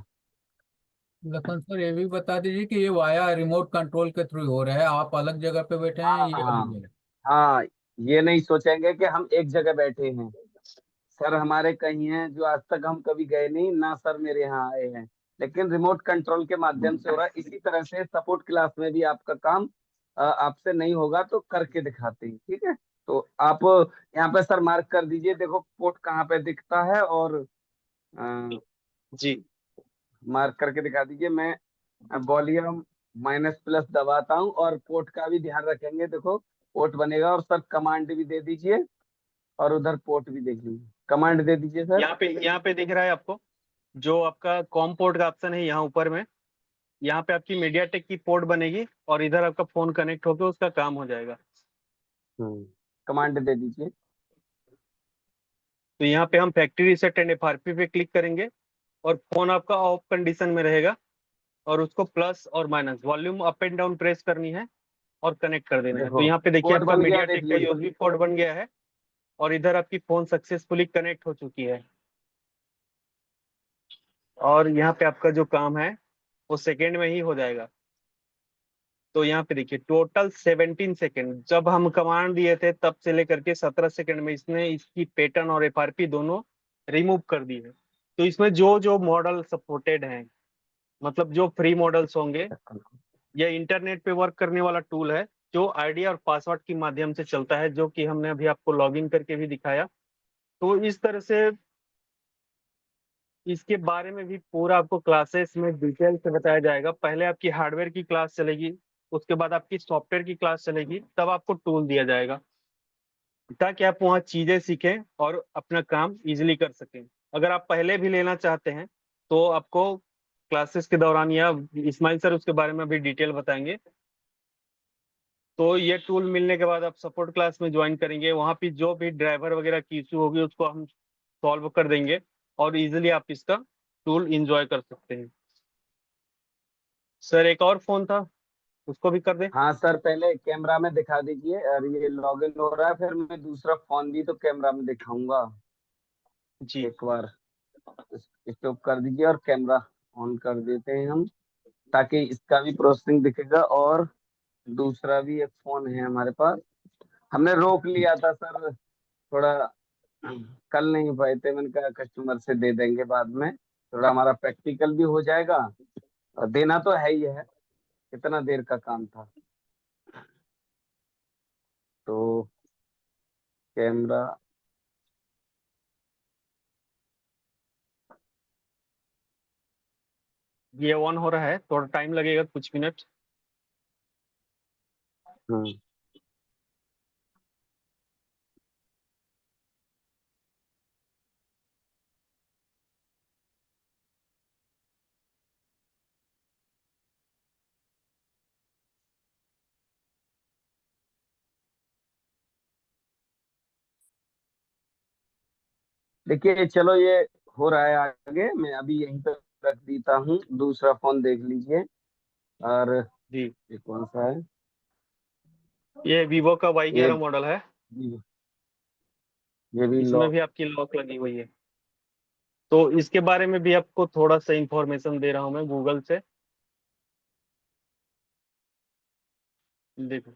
लखन सर ये भी बता दीजिए कि ये वाया रिमोट कंट्रोल के थ्रू हो रहा है, आप अलग जगह पे बैठे हैं,
हाँ
ये अलग
हाँ
जगह।
हाँ, ये नहीं सोचेंगे कि हम एक जगह बैठे हैं। सर हमारे कहीं हैं जो आज तक हम कभी गए नहीं ना, सर मेरे यहाँ आए हैं, लेकिन रिमोट कंट्रोल के माध्यम से हो रहा है। इसी तरह से सपोर्ट क्लास में भी आपका काम आपसे नहीं होगा तो करके दिखाते हैं, ठीक है। तो आप यहाँ पे सर मार्क कर दीजिए, देखो पोर्ट कहाँ पे दिखता है और
जी।
मार्क करके दिखा दीजिए। मैं वॉल्यूम माइनस प्लस दबाता हूँ और पोर्ट का भी ध्यान रखेंगे, देखो पोर्ट बनेगा। और सर कमांड भी दे दीजिए और उधर पोर्ट भी देख लीजिए, कमांड दे दीजिए सर।
यहाँ पे दिख रहा है आपको जो आपका कॉम पोर्ट का ऑप्शन है यहाँ ऊपर में। यहाँ पे आपकी मीडियाटेक की पोर्ट बनेगी और इधर आपका फोन कनेक्ट होकर उसका काम हो जाएगा।
कमांड दे दीजिए।
तो यहाँ पे हम फैक्ट्री रीसेट एंड एफआरपी पे क्लिक करेंगे और फोन आपका ऑफ कंडीशन में रहेगा और उसको प्लस और minus volume up and down press करनी है और कनेक्ट कर देना है। तो
देखो
यहाँ पे देखिए
पोर्ट
आपका
बन गया, देख
मीडियाटेक का
लीजिए।
यूएसबी पोर्ट बन गया है और इधर आपकी फोन सक्सेसफुली कनेक्ट हो चुकी है। और यहाँ पे आपका जो काम है वो सेकेंड में ही हो जाएगा। तो यहाँ पे देखिए टोटल 17 सेकेंड, जब हम कमांड दिए थे तब से लेकर के 17 सेकेंड में इसने इसकी पैटर्न और एफआरपी दोनों रिमूव कर दी है। तो इसमें जो जो मॉडल सपोर्टेड हैं, मतलब जो फ्री मॉडल्स होंगे, यह इंटरनेट पे वर्क करने वाला टूल है जो आईडी और पासवर्ड के माध्यम से चलता है, जो कि हमने अभी आपको लॉगिन करके भी दिखाया। तो इस तरह से इसके बारे में भी पूरा आपको क्लासेस में डिटेल से बताया जाएगा। पहले आपकी हार्डवेयर की क्लास चलेगी, उसके बाद आपकी सॉफ्टवेयर की क्लास चलेगी, तब आपको टूल दिया जाएगा ताकि आप वहाँ चीजें सीखें और अपना काम इजीली कर सकें। अगर आप पहले भी लेना चाहते हैं तो आपको क्लासेस के दौरान, या इस्माइल सर उसके बारे में भी डिटेल बताएंगे, तो ये टूल मिलने के बाद आप सपोर्ट क्लास में ज्वाइन करेंगे। वहाँ पे जो भी ड्राइवर वगैरह की इशू होगी उसको हम सॉल्व कर देंगे और इजीली आप इसका टूल इंजॉय कर सकते हैं। सर एक और फोन था, उसको भी कर दें?
हाँ सर, पहले कैमरा में दिखा दीजिए। और ये लॉगिन हो रहा है, फिर मैं दूसरा फोन भी तो कैमरा में दिखाऊंगा।
जी
एक बार स्टॉप कर दीजिए और कैमरा ऑन कर देते हैं हम, ताकि इसका भी प्रोसेसिंग दिखेगा। और दूसरा भी एक फोन है हमारे पास, हमने रोक लिया था सर, थोड़ा कल नहीं पाए थे। मैंने कहा कस्टमर से दे देंगे बाद में, थोड़ा हमारा प्रैक्टिकल भी हो जाएगा। और देना तो है ही है, कितना देर का काम था। तो कैमरा,
ये ऑन हो रहा है, थोड़ा टाइम लगेगा, कुछ मिनट।
हाँ देखिए, चलो ये हो रहा है आगे। मैं अभी यहीं पर रख देता हूँ, दूसरा फोन देख लीजिए। और
जी,
ये कौन सा है?
ये वीवो का
ये
Y11 मॉडल है,
ये भी
इसमें
लॉक।
भी आपकी लॉक लगी हुई है। तो इसके बारे में भी आपको थोड़ा सा इंफॉर्मेशन दे रहा हूँ मैं गूगल से। देखो,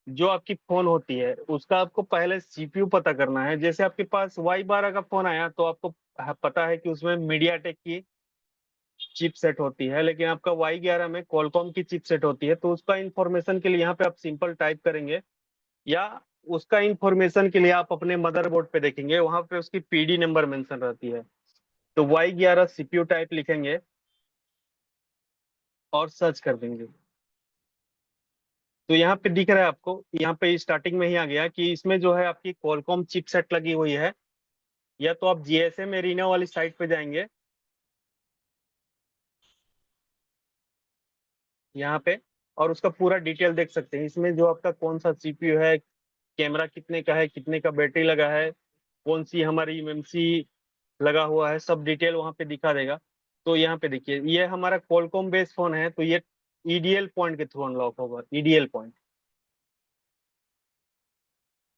जो आपकी फोन होती है उसका आपको पहले सीपीयू पता करना है। जैसे आपके पास Y12 का फोन आया तो आपको पता है कि उसमें मीडियाटेक की चिप सेट होती है, लेकिन आपका Y11 में कॉलकॉम की चिप सेट होती है। तो उसका इंफॉर्मेशन के लिए यहाँ पे आप सिंपल टाइप करेंगे, या उसका इंफॉर्मेशन के लिए आप अपने मदरबोर्ड पे देखेंगे, वहां पे उसकी पीडी नंबर मेंशन रहती है। तो Y11 सीपीयू टाइप लिखेंगे और सर्च कर देंगे। तो यहाँ पे दिख रहा है आपको, यहाँ पे स्टार्टिंग में ही आ गया कि इसमें जो है आपकी कॉलकॉम चिपसेट लगी हुई है। या तो आप जीएसएम एरिना वाली साइट पे जाएंगे यहाँ पे, और उसका पूरा डिटेल देख सकते हैं। इसमें जो आपका कौन सा सीपीयू है, कैमरा कितने का है, कितने का बैटरी लगा है, कौन सी हमारी एमएमसी लगा हुआ है, सब डिटेल वहाँ पे दिखा देगा। तो यहाँ पे देखिए, ये हमारा कॉलकॉम बेस्ड फोन है, तो ये ईडीएल पॉइंट के थ्रू अनलॉक होगा, ईडीएल पॉइंट।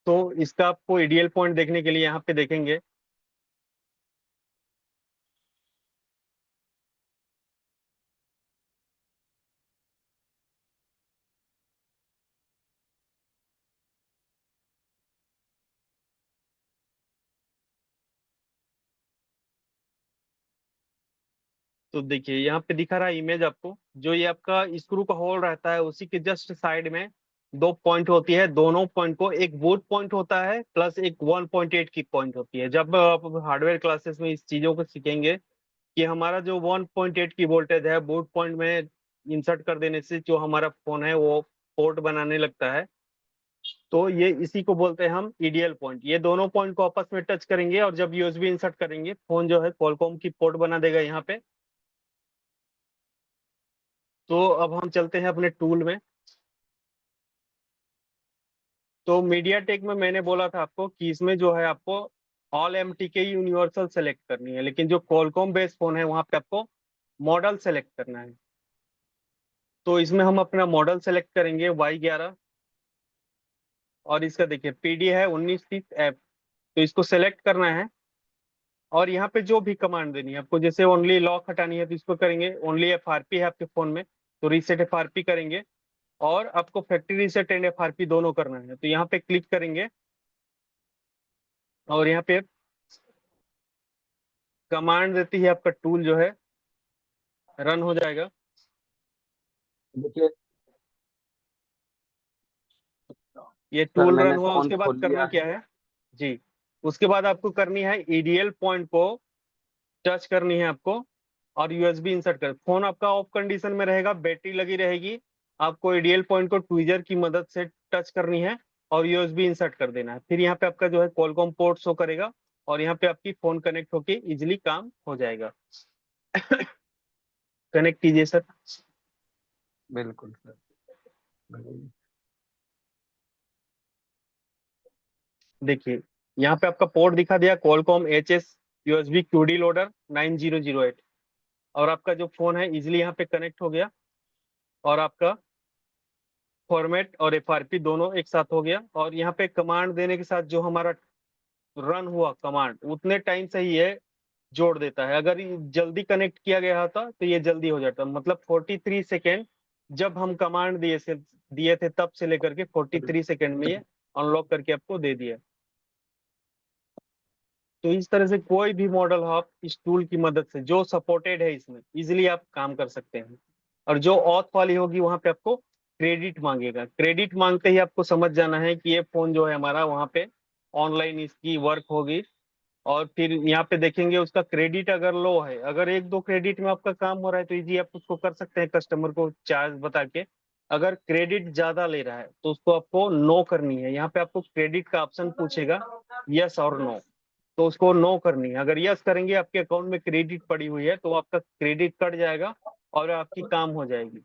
तो इसका आपको ईडीएल पॉइंट देखने के लिए यहाँ पे देखेंगे। तो देखिए यहाँ पे दिखा रहा है इमेज आपको, जो ये आपका स्क्रू का होल रहता है उसी के जस्ट साइड में दो पॉइंट होती है। दोनों पॉइंट को, एक बूट पॉइंट होता है प्लस एक 1.8 की पॉइंट होती है। जब आप हार्डवेयर क्लासेस में इस चीजों को सीखेंगे कि हमारा जो 1.8 की वोल्टेज है बूट पॉइंट में इंसर्ट कर देने से जो हमारा फोन है वो पोर्ट बनाने लगता है। तो ये इसी को बोलते हैं हम ईडीएल पॉइंट। ये दोनों पॉइंट को आपस में टच करेंगे और जब यूएसबी इंसर्ट करेंगे, फोन जो है कॉलकॉम की पोर्ट बना देगा यहाँ पे। तो अब हम चलते हैं अपने टूल में। तो मीडियाटेक में मैंने बोला था आपको कि इसमें जो है आपको ऑल एमटीके यूनिवर्सल सेलेक्ट करनी है, लेकिन जो कॉलकॉम बेस्ड फोन है वहां पे आपको मॉडल सेलेक्ट करना है। तो इसमें हम अपना मॉडल सेलेक्ट करेंगे Y11, और इसका देखिए पीडी है 1930F। तो इसको सेलेक्ट करना है और यहाँ पे जो भी कमांड देनी है आपको, जैसे ओनली लॉक हटानी है तो इसको करेंगे, ओनली एफआरपी है आपके फोन में तो रीसेट एफआरपी करेंगे, और आपको फैक्ट्री रीसेट एंड एफआरपी दोनों करना है तो यहाँ पे क्लिक करेंगे और यहाँ पे कमांड देती है आपका टूल जो है रन हो जाएगा।
देखिए
ये
सर,
टूल रन
मैंने
हुआ,
फोन
उसके बाद
खोल लिया
करना
है।
क्या है जी, उसके बाद आपको करनी है ईडीएल पॉइंट को टच करनी है आपको और यूएसबी इंसर्ट कर, फोन आपका ऑफ कंडीशन में रहेगा, बैटरी लगी रहेगी, आपको ईडीएल पॉइंट को ट्विजर की मदद से टच करनी है और यूएसबी इंसर्ट कर देना है। फिर यहाँ पे आपका जो है कॉलकॉम पोर्ट शो करेगा और यहाँ पे आपकी फोन कनेक्ट होके इजिली काम हो जाएगा। कनेक्ट कीजिए सर।
बिल्कुल सर।
देखिए यहाँ पे आपका पोर्ट दिखा दिया Qualcomm HS USB QD loader 9008 और आपका जो फोन है इजिली यहाँ पे कनेक्ट हो गया और आपका फॉर्मेट और एफआरपी दोनों एक साथ हो गया। और यहाँ पे कमांड देने के साथ जो हमारा रन हुआ कमांड उतने टाइम से ही ये जोड़ देता है। अगर ये जल्दी कनेक्ट किया गया होता तो ये जल्दी हो जाता, मतलब 43 सेकेंड जब हम कमांड दिए थे तब से लेकर के 43 सेकेंड में ये अनलॉक करके आपको दे दिया। तो इस तरह से कोई भी मॉडल हो आप इस टूल की मदद से जो सपोर्टेड है इसमें इजिली आप काम कर सकते हैं। और जो ऑथ वाली होगी वहां पे आपको क्रेडिट मांगेगा, क्रेडिट मांगते ही आपको समझ जाना है कि ये फोन जो है हमारा वहां पे ऑनलाइन इसकी वर्क होगी। और फिर यहाँ पे देखेंगे उसका क्रेडिट अगर लो है, अगर 1-2 क्रेडिट में आपका काम हो रहा है तो इजी आप उसको कर सकते हैं कस्टमर को चार्ज बता के। अगर क्रेडिट ज्यादा ले रहा है तो उसको आपको नो करनी है, यहाँ पे आपको क्रेडिट का ऑप्शन पूछेगा यस और नो, तो उसको नो करनी है। अगर यस करेंगे आपके अकाउंट में क्रेडिट पड़ी हुई है तो आपका क्रेडिट कट जाएगा और आपकी काम हो जाएगी।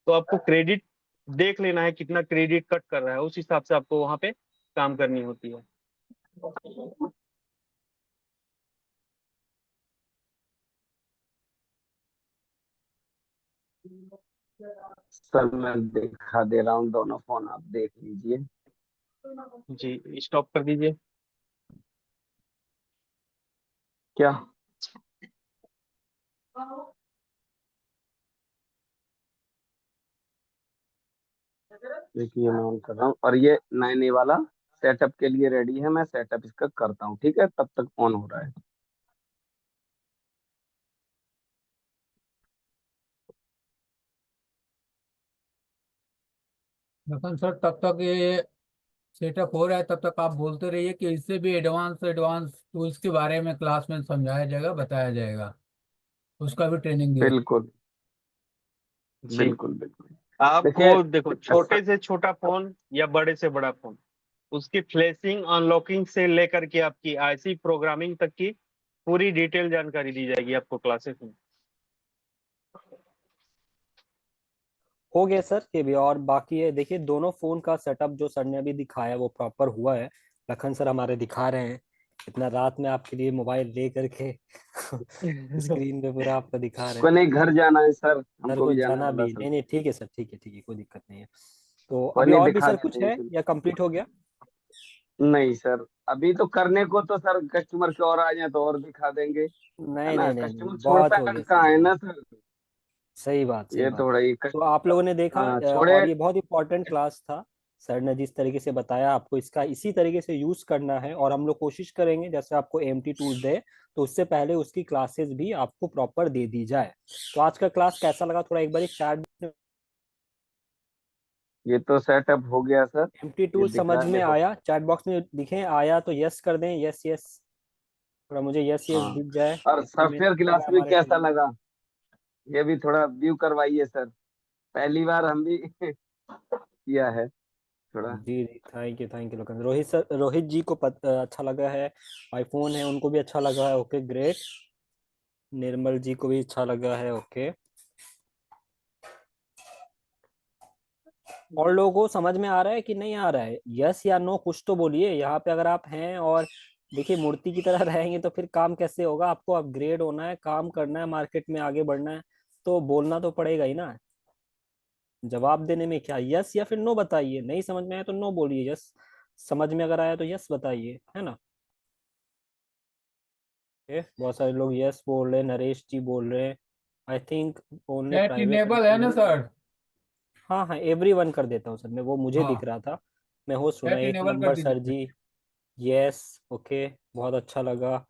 तो आपको क्रेडिट देख लेना है कितना क्रेडिट कट कर रहा है, उस हिसाब से आपको वहां पे काम करनी होती है।
सर मैं दिखा दे रहा हूँ दोनों फोन, आप देख लीजिए।
जी स्टॉप कर दीजिए।
क्या देखिए, मैं ऑन कर रहा हूँ और ये 9A वाला सेटअप के लिए रेडी है। मैं सेटअप इसका करता हूँ, ठीक है, तब तक ऑन हो रहा है।
लखन सर तब तक ये सेटअप हो रहा है तब तक आप बोलते रहिए कि इससे भी एडवांस एडवांस टूल्स के बारे में क्लास में समझाया जाएगा, बताया जाएगा, उसका भी ट्रेनिंग दिया।
बिल्कुल
जी
बिल्कुल बिल्कुल। देखिए
आपको देखो, छोटे से छोटा फोन या बड़े से बड़ा फोन, उसकी फ्लैशिंग अनलॉकिंग से लेकर के आपकी आईसी प्रोग्रामिंग तक की पूरी डिटेल जानकारी दी जाएगी आपको क्लासेस में।
हो गया सर ये भी। और बाकी है देखिए दोनों फोन का सेटअप जो सर ने अभी दिखाया वो प्रॉपर हुआ है। लखन सर हमारे दिखा रहे हैं, इतना रात में आपके लिए मोबाइल ले करके स्क्रीन पे पूरा आपको दिखा रहे
को
हैं।
नहीं, घर जाना है सर,
सर
हमको
को
भी जाना
जाना
वाला
भी
सर।
नहीं, नहीं ठीक है सर, ठीक है ठीक है, कोई दिक्कत नहीं है। तो
कोई
अभी
नहीं,
और भी
दिखा
सर कुछ
देते हैं
है
फिर।
या कंप्लीट हो गया?
नहीं सर, अभी तो करने को तो सर कस्टमर के और आ जाए तो और दिखा देंगे, है
नहीं
ना।
नहीं नहीं नहीं,
कस्टमर
बहुत
छोड़ता
हो गया सर,
कहाँ है ना
बहुत।
सर।
सही बात, सही
ये
बात।
थोड़ा ही
तो आप लोगों ने देखा
छोड़े।
और ये बहुत इंपॉर्टेंट क्लास था। सर ने जिस तरीके से बताया आपको इसका इसी तरीके से यूज करना है, और हम लोग कोशिश करेंगे जैसे आपको एमटी टूल दे तो उससे पहले उसकी क्लासेस भी आपको प्रॉपर दे दी जाए। तो आज का क्लास कैसा लगा थोड़ा एक बार चैट।
ये तो सेटअप हो गया सर,
एमटी
ये
टूल
दिख रहा
समझ
है,
में
देखो।
आया? चैट बॉक्स में दिखे आया तो यस कर दें, यस यस, थोड़ा मुझे यस यस
हाँ,
दिख जाए,
और
इससे मेन
सॉफ्टवेयर
हो
क्लास
जाए
में
हमारे
कैसा
लिए।
लगा, ये भी थोड़ा व्यू करवाइए सर। पहली बार हम भी किया है थोड़ा।
जी जी, थैंक यू लोकन। रोहित सर, रोहित जी को अच्छा लगा है, आईफोन है उनको भी अच्छा लगा है, ओके ग्रेट। निर्मल जी को भी अच्छा लगा है, ओके। और लोगों को समझ में आ रहा है कि नहीं आ रहा है? यस या नो कुछ तो बोलिए यहाँ पे। अगर आप हैं और देखिए मूर्ति की तरह रहेंगे तो फिर काम कैसे होगा? आपको अपग्रेड होना है, काम करना है, मार्केट में आगे बढ़ना है, तो बोलना तो पड़ेगा ही ना। जवाब देने में क्या, यस या फिर नो बताइए। नहीं समझ में आया तो नो बोलिए, यस समझ में अगर आया तो यस बताइए, है ना। बहुत सारे लोग यस बोल रहे हैं, नरेश जी बोल रहे हैं। I think only
chat
private.
Enable है ना सर?
हाँ हाँ, एवरीवन कर देता हूँ सर मैं, वो मुझे
हाँ,
दिख रहा था, मैं होस्ट हूँ ना।
चैट
एक
इनेबल कर
नंबर सर
दीजिए।
जी। यस। ओके, बहुत अच्छा लगा।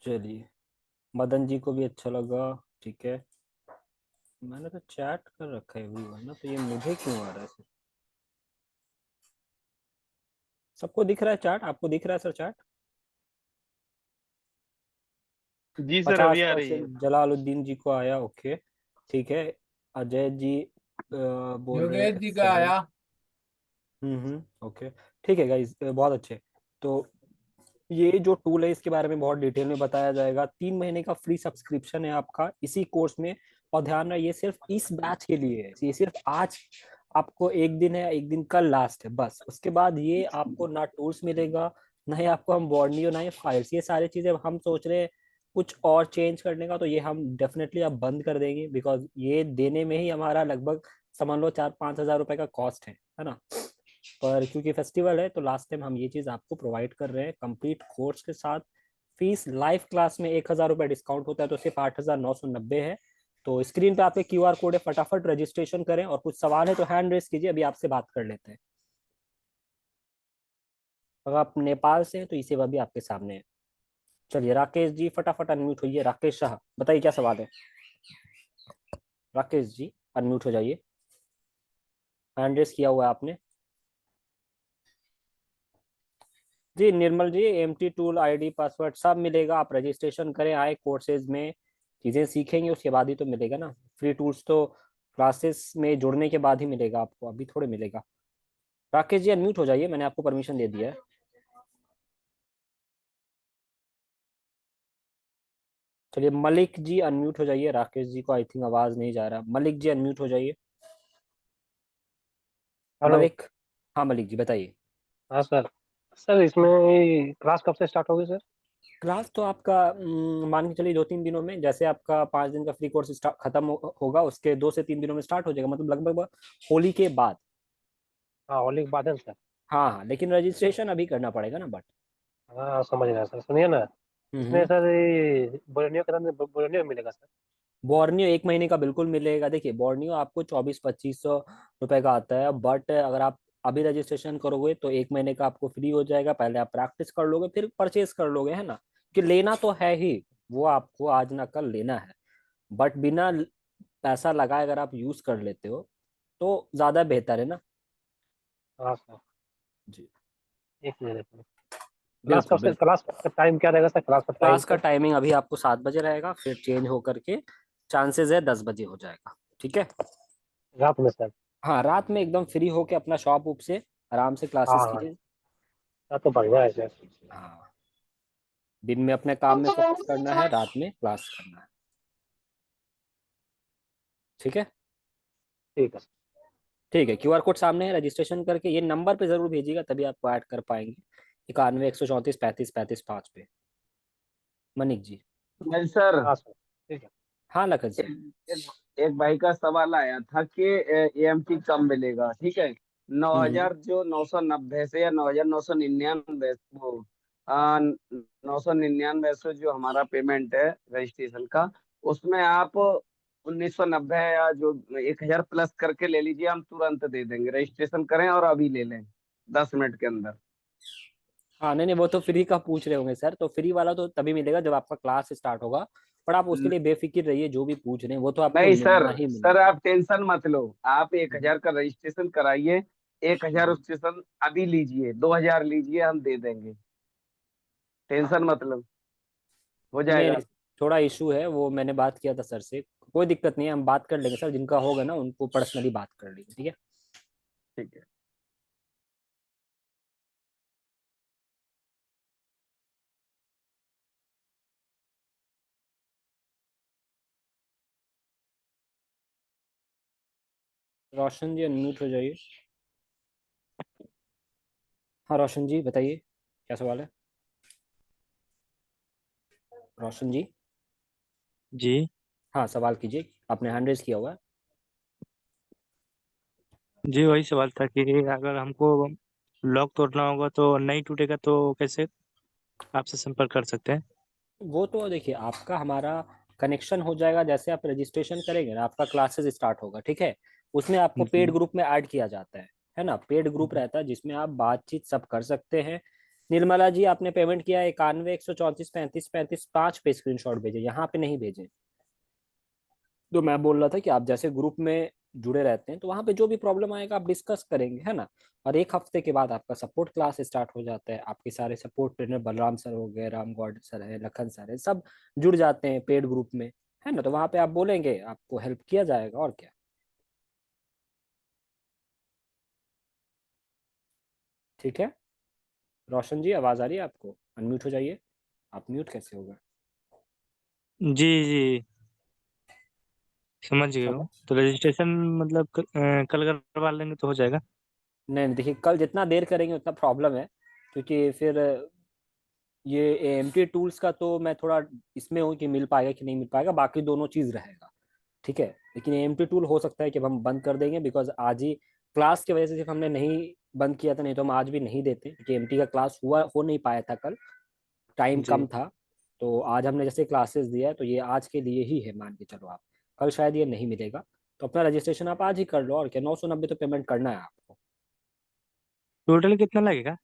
चलिए, मदन जी को भी अच्छा लगा, ठीक है। मैंने तो चैट कर रखा है एवरीवन ना, तो ये मुझे क्यों आ रहा है सर? सबको दिख रहा है चैट? आपको दिख रहा है सर चैट?
जी सर, अभी आ रही
50%
है।
जलालुद्दीन जी को आया, ओके ठीक है। अजय जी बोल रहे
योगेश
हैं
जी का
F7।
आया।
ओके, ठीक है गाइस, बहुत अच्छे। तो ये जो टूल है इसके बारे में बहुत डिटेल में बताया जाएगा। 3 महीने का फ्री सब्सक्रिप्शन है आपका इसी कोर्स में। और ध्यान रहे, ये सिर्फ इस बैच के लिए है, ये सिर्फ आज आपको एक दिन है, एक दिन कल लास्ट है बस। उसके बाद ये आपको ना टूल्स मिलेगा, ना ही आपको हम वार्नियो, ना ही फाइल्स, ये सारी चीजें हम सोच रहे हैं कुछ और चेंज करने का, तो ये हम डेफिनेटली अब बंद कर देंगे, बिकॉज ये देने में ही हमारा लगभग समझ लो 4-5 हज़ार रुपए का कॉस्ट है ना। पर क्योंकि फेस्टिवल है तो लास्ट टाइम हम ये चीज आपको प्रोवाइड कर रहे हैं कंप्लीट कोर्स के साथ। फीस लाइव क्लास में 1,000 रुपये डिस्काउंट होता है, तो सिर्फ 8,990 है। तो स्क्रीन पे आपके QR कोड है, फटाफट रजिस्ट्रेशन करें, और कुछ सवाल है तो हैंड रेस कीजिए, अभी आपसे बात कर लेते हैं। अगर आप नेपाल से हैं तो ये सेवा भी आपके सामने है। चलिए राकेश जी फटाफट अनम्यूट होइए। राकेश शाह, बताइए क्या सवाल है। राकेश जी अनम्यूट हो जाइए, हैंड रेस किया हुआ है आपने। जी निर्मल जी, एमटी टूल आईडी पासवर्ड सब मिलेगा, आप रजिस्ट्रेशन करें, आए कोर्सेज में चीज़ें सीखेंगे, उसके बाद ही तो मिलेगा ना। फ्री टूल्स तो क्लासेस में जुड़ने के बाद ही मिलेगा आपको, अभी थोड़े मिलेगा। राकेश जी अनम्यूट हो जाइए, मैंने आपको परमिशन दे दिया है। चलिए मलिक जी अनम्यूट हो जाइए, राकेश जी को आई थिंक आवाज नहीं जा रहा। मलिक जी अनम्यूट हो जाइए।
हेलो।
मलिक, हाँ मलिक जी बताइए।
हाँ सर। सर इसमें क्लास कब से स्टार्ट होगी सर?
क्लास तो आपका मान के चलिए 2-3 दिनों में, जैसे आपका 5 दिन का फ्री कोर्स खत्म होगा उसके 2 से 3 दिनों में स्टार्ट हो जाएगा, मतलब लगभग होली के बाद।
हाँ, होली के बाद है सर।
हाँ हाँ, लेकिन रजिस्ट्रेशन अभी करना पड़ेगा ना बट।
हाँ समझ रहे हैं सर, सुनिए ना। इसमें
हम्म।
सर ये बोर्नियो कितना बोर्नियो मिलेगा सर?
बोर्नियो 1 महीने का बिल्कुल मिलेगा। देखिए बोर्नियो आपको 24-25 सौ रुपए का आता है, बट अगर आप अभी रजिस्ट्रेशन करोगे तो 1 महीने का आपको फ्री हो जाएगा। पहले आप प्रैक्टिस कर लोगे, फिर परचेज कर लोगे, है ना। कि लेना तो है ही, वो आपको आज ना कल लेना है, बट बिना पैसा लगाए अगर आप यूज कर लेते हो तो ज्यादा बेहतर है ना।
हाँ सर।
जी
एक मिनट में।
बिल्कुल बिल्कुल।
क्लास का टाइम क्या रहेगा सर? क्लास का टाइम
क्लास का
सर?
टाइमिंग अभी आपको 7 बजे रहेगा, फिर चेंज होकर के चांसेस है 10 बजे हो जाएगा, ठीक है।
रात में सर?
हाँ रात में एकदम फ्री होके अपना शॉप उप से आराम से
हाँ
क्लासेस
हाँ।
कीजिए।
हाँ तो बढ़िया है सर।
हाँ, दिन में अपने काम में फोकस करना है, रात में क्लास करना है, ठीक है।
ठीक है सर।
ठीक है, QR कोड सामने है, रजिस्ट्रेशन करके ये नंबर पे जरूर भेजिएगा, तभी आपको ऐड कर पाएंगे। 91-134-35-35-5 पे। मनिक जी।
नहीं सर,
हाँ सर ठीक है।
हाँ लखन जी।
एक भाई का सवाल आया था कि एएमटी कम मिलेगा, ठीक है। नौ
हम्म।
हजार जो 990 से या 9,999 वो 999 से जो हमारा पेमेंट है रजिस्ट्रेशन का, उसमें आप 1,990 या जो 1,000 प्लस करके ले लीजिए, हम तुरंत दे देंगे। रजिस्ट्रेशन करें और अभी ले लें 10 मिनट के अंदर।
हाँ नहीं नहीं, वो तो फ्री का पूछ रहे होंगे सर, तो फ्री वाला तो तभी मिलेगा जब आपका क्लास स्टार्ट होगा। पर आप उसके लिए बेफिक्र रहिए, जो भी पूछ रहे हैं वो तो आपको
नहीं सर,
मिलना ही
सर
मिलना है।
आप टेंशन मत लो। आप एक
हम्म,
हजार का रजिस्ट्रेशन कराइए, 1,000
हम्म।
रजिस्ट्रेशन अभी लीजिए, 2,000 लीजिए, हम दे देंगे। टेंशन मत लो, हो
नहीं
जाएगा।
नहीं, थोड़ा इशू है, वो मैंने बात किया था सर से। कोई दिक्कत नहीं है, हम बात कर लेंगे सर, जिनका होगा ना उनको पर्सनली बात कर लेंगे, ठीक है।
ठीक है।
रोशन जी अनम्यूट हो जाइए। हाँ रोशन जी बताइए क्या सवाल है। रोशन जी,
जी
हाँ सवाल कीजिए, आपने हैंड रेज किया हुआ है।
जी वही सवाल था कि अगर हमको लॉक तोड़ना होगा तो नहीं टूटेगा तो कैसे आपसे संपर्क कर सकते हैं?
वो तो देखिए आपका हमारा कनेक्शन हो जाएगा, जैसे आप रजिस्ट्रेशन करेंगे ना आपका क्लासेस स्टार्ट होगा, ठीक है। उसमें आपको पेड
जी
ग्रुप में ऐड किया जाता है ना। पेड ग्रुप रहता है जिसमें आप बातचीत सब कर सकते हैं। निर्मला जी आपने पेमेंट किया 91 134 35 35 5 पे स्क्रीनशॉट भेजे, यहाँ पे नहीं भेजे। तो मैं बोल रहा था कि आप जैसे ग्रुप में जुड़े रहते हैं तो वहां पे जो भी प्रॉब्लम आएगा आप डिस्कस करेंगे, है ना। और एक हफ्ते के बाद आपका सपोर्ट क्लास स्टार्ट हो जाता है। आपके सारे सपोर्ट ट्रेनर बलराम सर हो गए, राम गौड सर है, लखन सर है, सब जुड़ जाते हैं पेड ग्रुप में, है ना। तो वहां पे आप बोलेंगे आपको हेल्प किया जाएगा, और क्या। ठीक है। रोशन जी आवाज आ रही है आपको? अनम्यूट हो जाइए। आप म्यूट कैसे होगा?
जी जी समझ गए
समझ।
हो। तो रजिस्ट्रेशन मतलब कल करवा लेंगे तो हो जाएगा?
नहीं देखिए, कल जितना देर करेंगे उतना प्रॉब्लम है, क्योंकि फिर ये एएमटी टूल्स का तो मैं थोड़ा इसमें हूँ कि मिल पाएगा कि नहीं मिल पाएगा, बाकी दोनों चीज रहेगा, ठीक है। लेकिन एएमटी टूल हो सकता है कि अब हम बंद कर देंगे, बिकॉज आज ही क्लास की वजह से सिर्फ हमने नहीं बंद किया था, नहीं तो हम आज भी नहीं देते, क्योंकि एएमटी का क्लास हुआ हो नहीं पाया था कल, टाइम
जी
कम था। तो आज हमने जैसे क्लासेस दिया है तो ये आज के लिए ही है, मान के चलो आप। कल शायद ये नहीं मिलेगा। तो अपना रजिस्ट्रेशन आप आज ही कर लो, और क्या। 990 तो पेमेंट करना है आपको।
टोटल कितना लगेगा?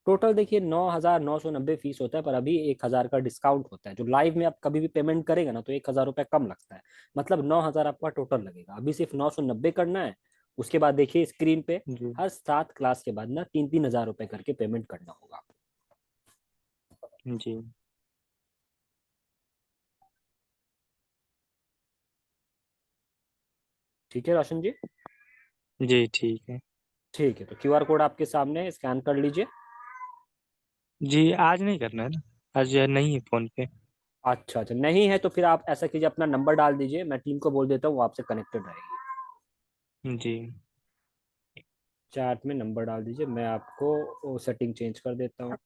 टोटल देखिए 9,990 फीस होता है, पर अभी 1,000 का डिस्काउंट होता है। जो लाइव में आप कभी भी पेमेंट करेंगे ना तो 1,000 रुपये कम लगता है। मतलब 9,000 आपका टोटल लगेगा। अभी सिर्फ 990 करना है। उसके बाद देखिए स्क्रीन पे
जी
हर 7 क्लास के बाद ना 3-3 हज़ार रुपये करके पेमेंट करना होगा।
जी
ठीक है रोशन जी।
जी ठीक है।
ठीक है, तो क्यूआर कोड आपके सामने है, स्कैन कर लीजिए।
जी आज नहीं करना है ना? आज नहीं है फोन पे।
अच्छा अच्छा, नहीं है तो फिर आप ऐसा कीजिए, अपना नंबर डाल दीजिए, मैं टीम को बोल देता हूँ, वो आपसे कनेक्टेड रहेगी।
जी
चैट में नंबर डाल दीजिए, मैं आपको सेटिंग चेंज कर देता हूँ।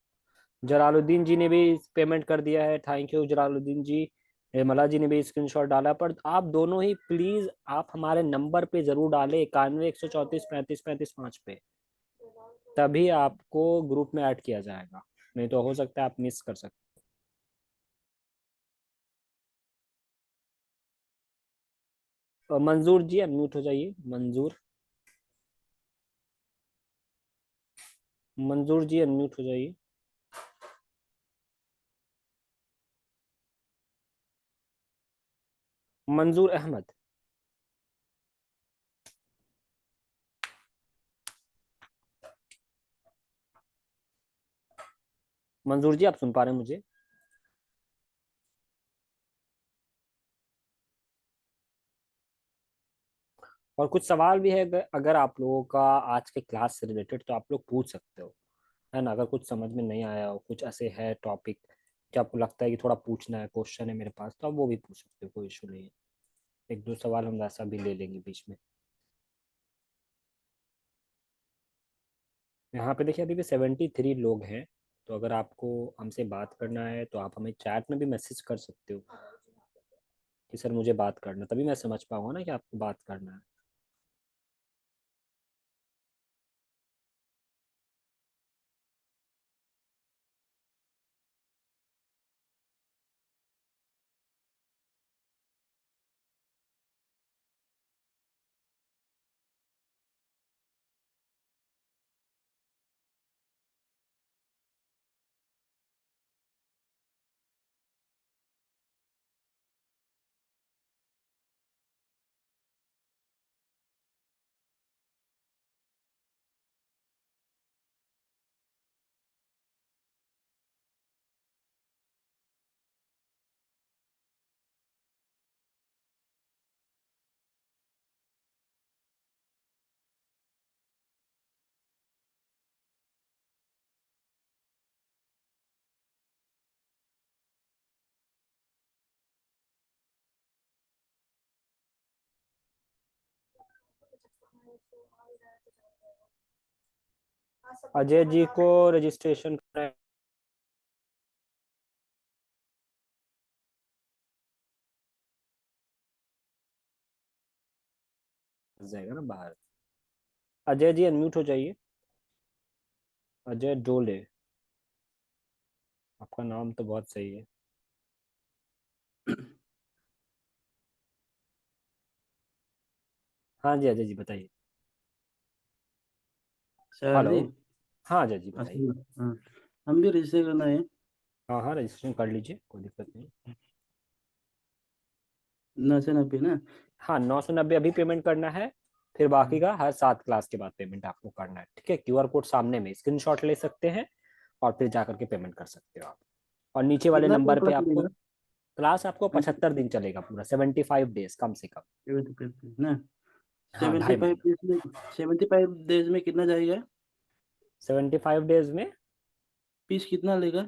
जलालुद्दीन जी ने भी पेमेंट कर दिया है, थैंक यू जलालुद्दीन जी। निर्मला जी ने भी स्क्रीनशॉट डाला, पर आप दोनों ही प्लीज आप हमारे नंबर पे जरूर डालें, 91 134 35 35 5 पे, तभी आपको ग्रुप में ऐड किया जाएगा। नहीं तो हो सकता है आप मिस कर सकते मंजूर जी अनम्यूट हो जाइए। मंजूर जी अनम्यूट हो जाइए। मंजूर अहमद। मंजूर जी आप सुन पा रहे हैं मुझे? और कुछ सवाल भी है, अगर आप लोगों का आज के क्लास से रिलेटेड, तो आप लोग पूछ सकते हो, है ना। अगर कुछ समझ में नहीं आया हो, कुछ ऐसे है टॉपिक कि आपको लगता है कि थोड़ा पूछना है, क्वेश्चन है मेरे पास, तो आप वो भी पूछ सकते हो, कोई इशू नहीं है। एक दो सवाल हम वैसा भी ले लेंगे बीच में। यहाँ पे देखिए अभी भी 73 लोग हैं। तो अगर आपको हमसे बात करना है तो आप हमें चैट में भी मैसेज कर सकते हो कि सर मुझे बात करना, तभी मैं समझ पाऊंगा ना कि आपको बात करना है। अजय जी को रजिस्ट्रेशन करना जाएगा ना बाहर। अजय जी अनम्यूट हो जाइए। अजय डोले, आपका नाम तो बहुत सही है। हाँ जी अजय जी बताइए।
Sir
hello.
जी।
हाँ अजय जी
हाँ
बताइए।
सर, हाँ, हम भी रजिस्टर करना है।
हाँ हाँ रजिस्ट्रेशन कर लीजिए, कोई दिक्कत नहीं।
990 ना।
हाँ 990 अभी पेमेंट करना है, फिर बाकी का हर 7 क्लास के बाद पेमेंट आपको करना है। ठीक है, क्यूआर कोड सामने में स्क्रीनशॉट ले सकते हैं और फिर जा करके पेमेंट कर सकते हो आप। और नीचे वाले
कितना टाइम
नंबर पे
क्लास
आपको,
चलेगा?
क्लास आपको 75 दिन चलेगा पूरा, 75 डेज कम से कम।
75 ना।
हाँ
75
2.5 महीना।
डेज में 75 डेज में कितना जाएगा?
75 डेज में
फीस कितना लेगा?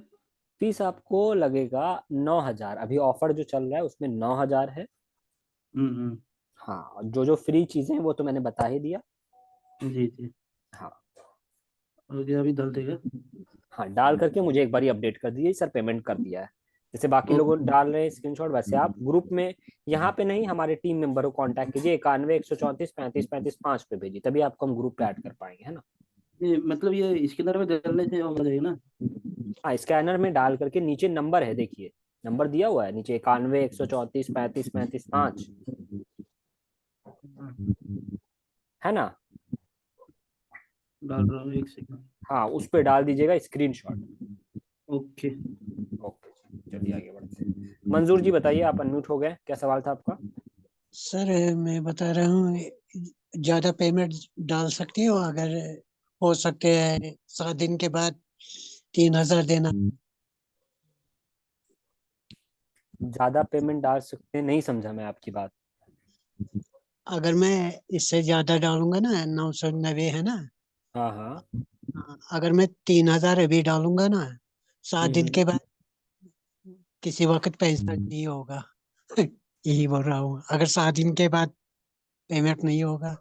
फीस आपको लगेगा 9,000। अभी ऑफर जो चल रहा है उसमें 9,000 है।
हम्म।
हाँ और जो जो फ्री चीजें हैं वो तो मैंने बता ही दिया।
जी जी।
हाँ।
और क्या अभी डाल देगा?
हाँ डाल करके मुझे एक बार अपडेट कर दीजिए सर पेमेंट कर दिया है। जैसे बाकी लोगों
ओके।
डाल रहे हैं स्क्रीनशॉट, वैसे आप ग्रुप में यहाँ पे नहीं हमारे टीम मेंबर को कांटेक्ट कीजिए 91 134 35 35 5 पे भेजिए, तभी आपको हम ग्रुप पे ऐड कर पाएंगे, है ना।
ये मतलब ये इसके अंदर में डालने से हो जाएगा ना?
हाँ स्कैनर में डाल करके नीचे नंबर है देखिए, नंबर दिया हुआ है नीचे 91 134 35 35 5,
हाँ,
है ना।
डाल रहा हूँ, एक सेकंड।
हाँ उस पे डाल दीजिएगा स्क्रीनशॉट।
ओके।
ओके चलिए आगे बढ़ते हैं। मंजूर जी बताइए, आप अनम्यूट हो गए, क्या सवाल था आपका।
सर मैं बता रहा हूँ, ज्यादा पेमेंट डाल सकती हो अगर हो सकते हैं 7 दिन के बाद 3,000 देना।
ज्यादा पेमेंट डाल सकते हैं, नहीं समझा मैं आपकी बात।
अगर मैं इससे ज्यादा डालूंगा ना, 990 है ना,
हाँ हाँ।
अगर मैं 3,000 अभी डालूंगा ना, 7 दिन
हम्म।
के बाद किसी वक्त पैसा नहीं होगा। यही बोल रहा हूँ, अगर 7 दिन के बाद पेमेंट नहीं होगा।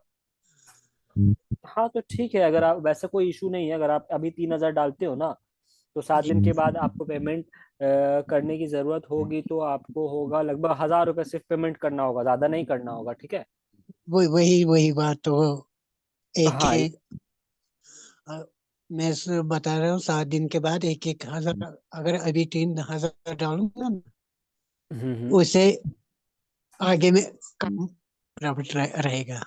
हाँ तो ठीक है, अगर आप वैसे कोई इशू नहीं है, अगर आप अभी 3,000 डालते हो ना तो 7 दिन के बाद आपको पेमेंट करने की जरूरत होगी, तो आपको होगा लगभग 1,000 रुपये सिर्फ पेमेंट करना होगा, ज्यादा नहीं करना होगा, ठीक है।
वही वही बात तो एक
हाँ
एक मैं बता रहा हूँ, 7 दिन के बाद 1,000, अगर अभी 3,000 डालूंगा ना,
हम्म।
उसे आगे में कम प्रॉफिट रहेगा,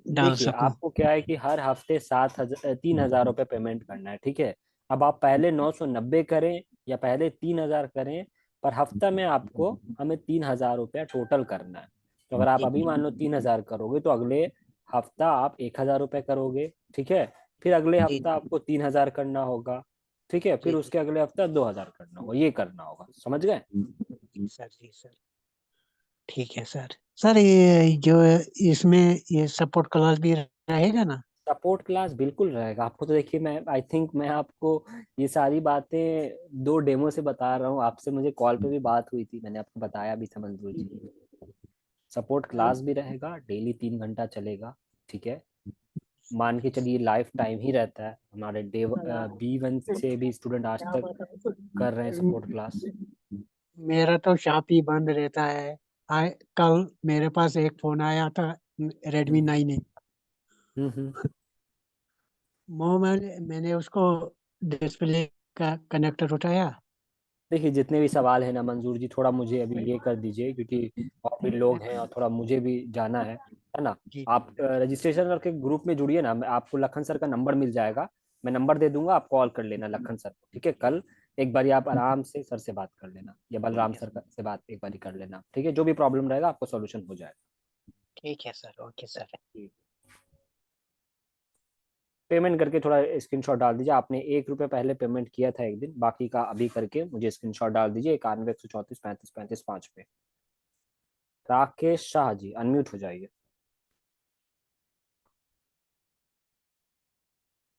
डाल
देखिए
सकूं।
आपको क्या है कि हर हफ्ते 3,000 रुपये पेमेंट करना है, ठीक है। अब आप पहले 990 करें या पहले 3,000 करें, पर हफ्ता में आपको हमें 3,000 रुपया टोटल करना है। तो अगर आप अभी मान लो 3,000 करोगे तो अगले हफ्ता आप 1,000 रुपये करोगे, ठीक है। फिर अगले
जी
हफ्ता आपको 3,000 करना होगा, ठीक है। फिर
जी
उसके अगले हफ्ता 2,000 करना होगा, ये करना होगा, समझ गए।
जी सर, ठीक है सर। सर ये जो इसमें ये सपोर्ट क्लास भी रहेगा ना?
सपोर्ट क्लास बिल्कुल रहेगा आपको। तो देखिए मैं आई थिंक मैं आपको ये सारी बातें 2 डेमो से बता रहा हूँ, आपसे मुझे कॉल पे भी बात हुई थी, मैंने आपको बताया भी था मंजूर जी। सपोर्ट क्लास भी रहेगा, डेली 3 घंटा चलेगा, ठीक है। मान के चलिए लाइफ टाइम ही रहता है, हमारे B1 से भी स्टूडेंट आज तक कर रहे हैं सपोर्ट क्लास।
मेरा तो शॉप ही बंद रहता है। कल मेरे पास एक फोन आया था, रेडमी
हम्म
9 है।
हम्म।
वो मैंने उसको डिस्प्ले का कनेक्टर उठाया।
देखिए जितने भी सवाल है ना मंजूर जी, थोड़ा मुझे अभी ये कर दीजिए क्योंकि और भी लोग हैं और थोड़ा मुझे भी जाना है ना।
जी
आप रजिस्ट्रेशन करके ग्रुप में जुड़िए ना, आपको लखन सर का नंबर मिल जाएगा, मैं नंबर दे दूंगा, आप कॉल कर लेना लखन सर को, ठीक है। कल एक बार आप आराम से सर से बात कर लेना या बलराम सर से बात एक बार कर लेना, ठीक है। जो भी प्रॉब्लम रहेगा आपको सोल्यूशन हो जाएगा।
ठीक है सर, ओके सर।
पेमेंट करके थोड़ा स्क्रीनशॉट डाल दीजिए, आपने 1 रुपये पहले पेमेंट किया था एक दिन, बाकी का अभी करके मुझे स्क्रीनशॉट डाल दीजिए 91 134 35 35 5 पे। राकेश शाह जी अनम्यूट हो जाइए।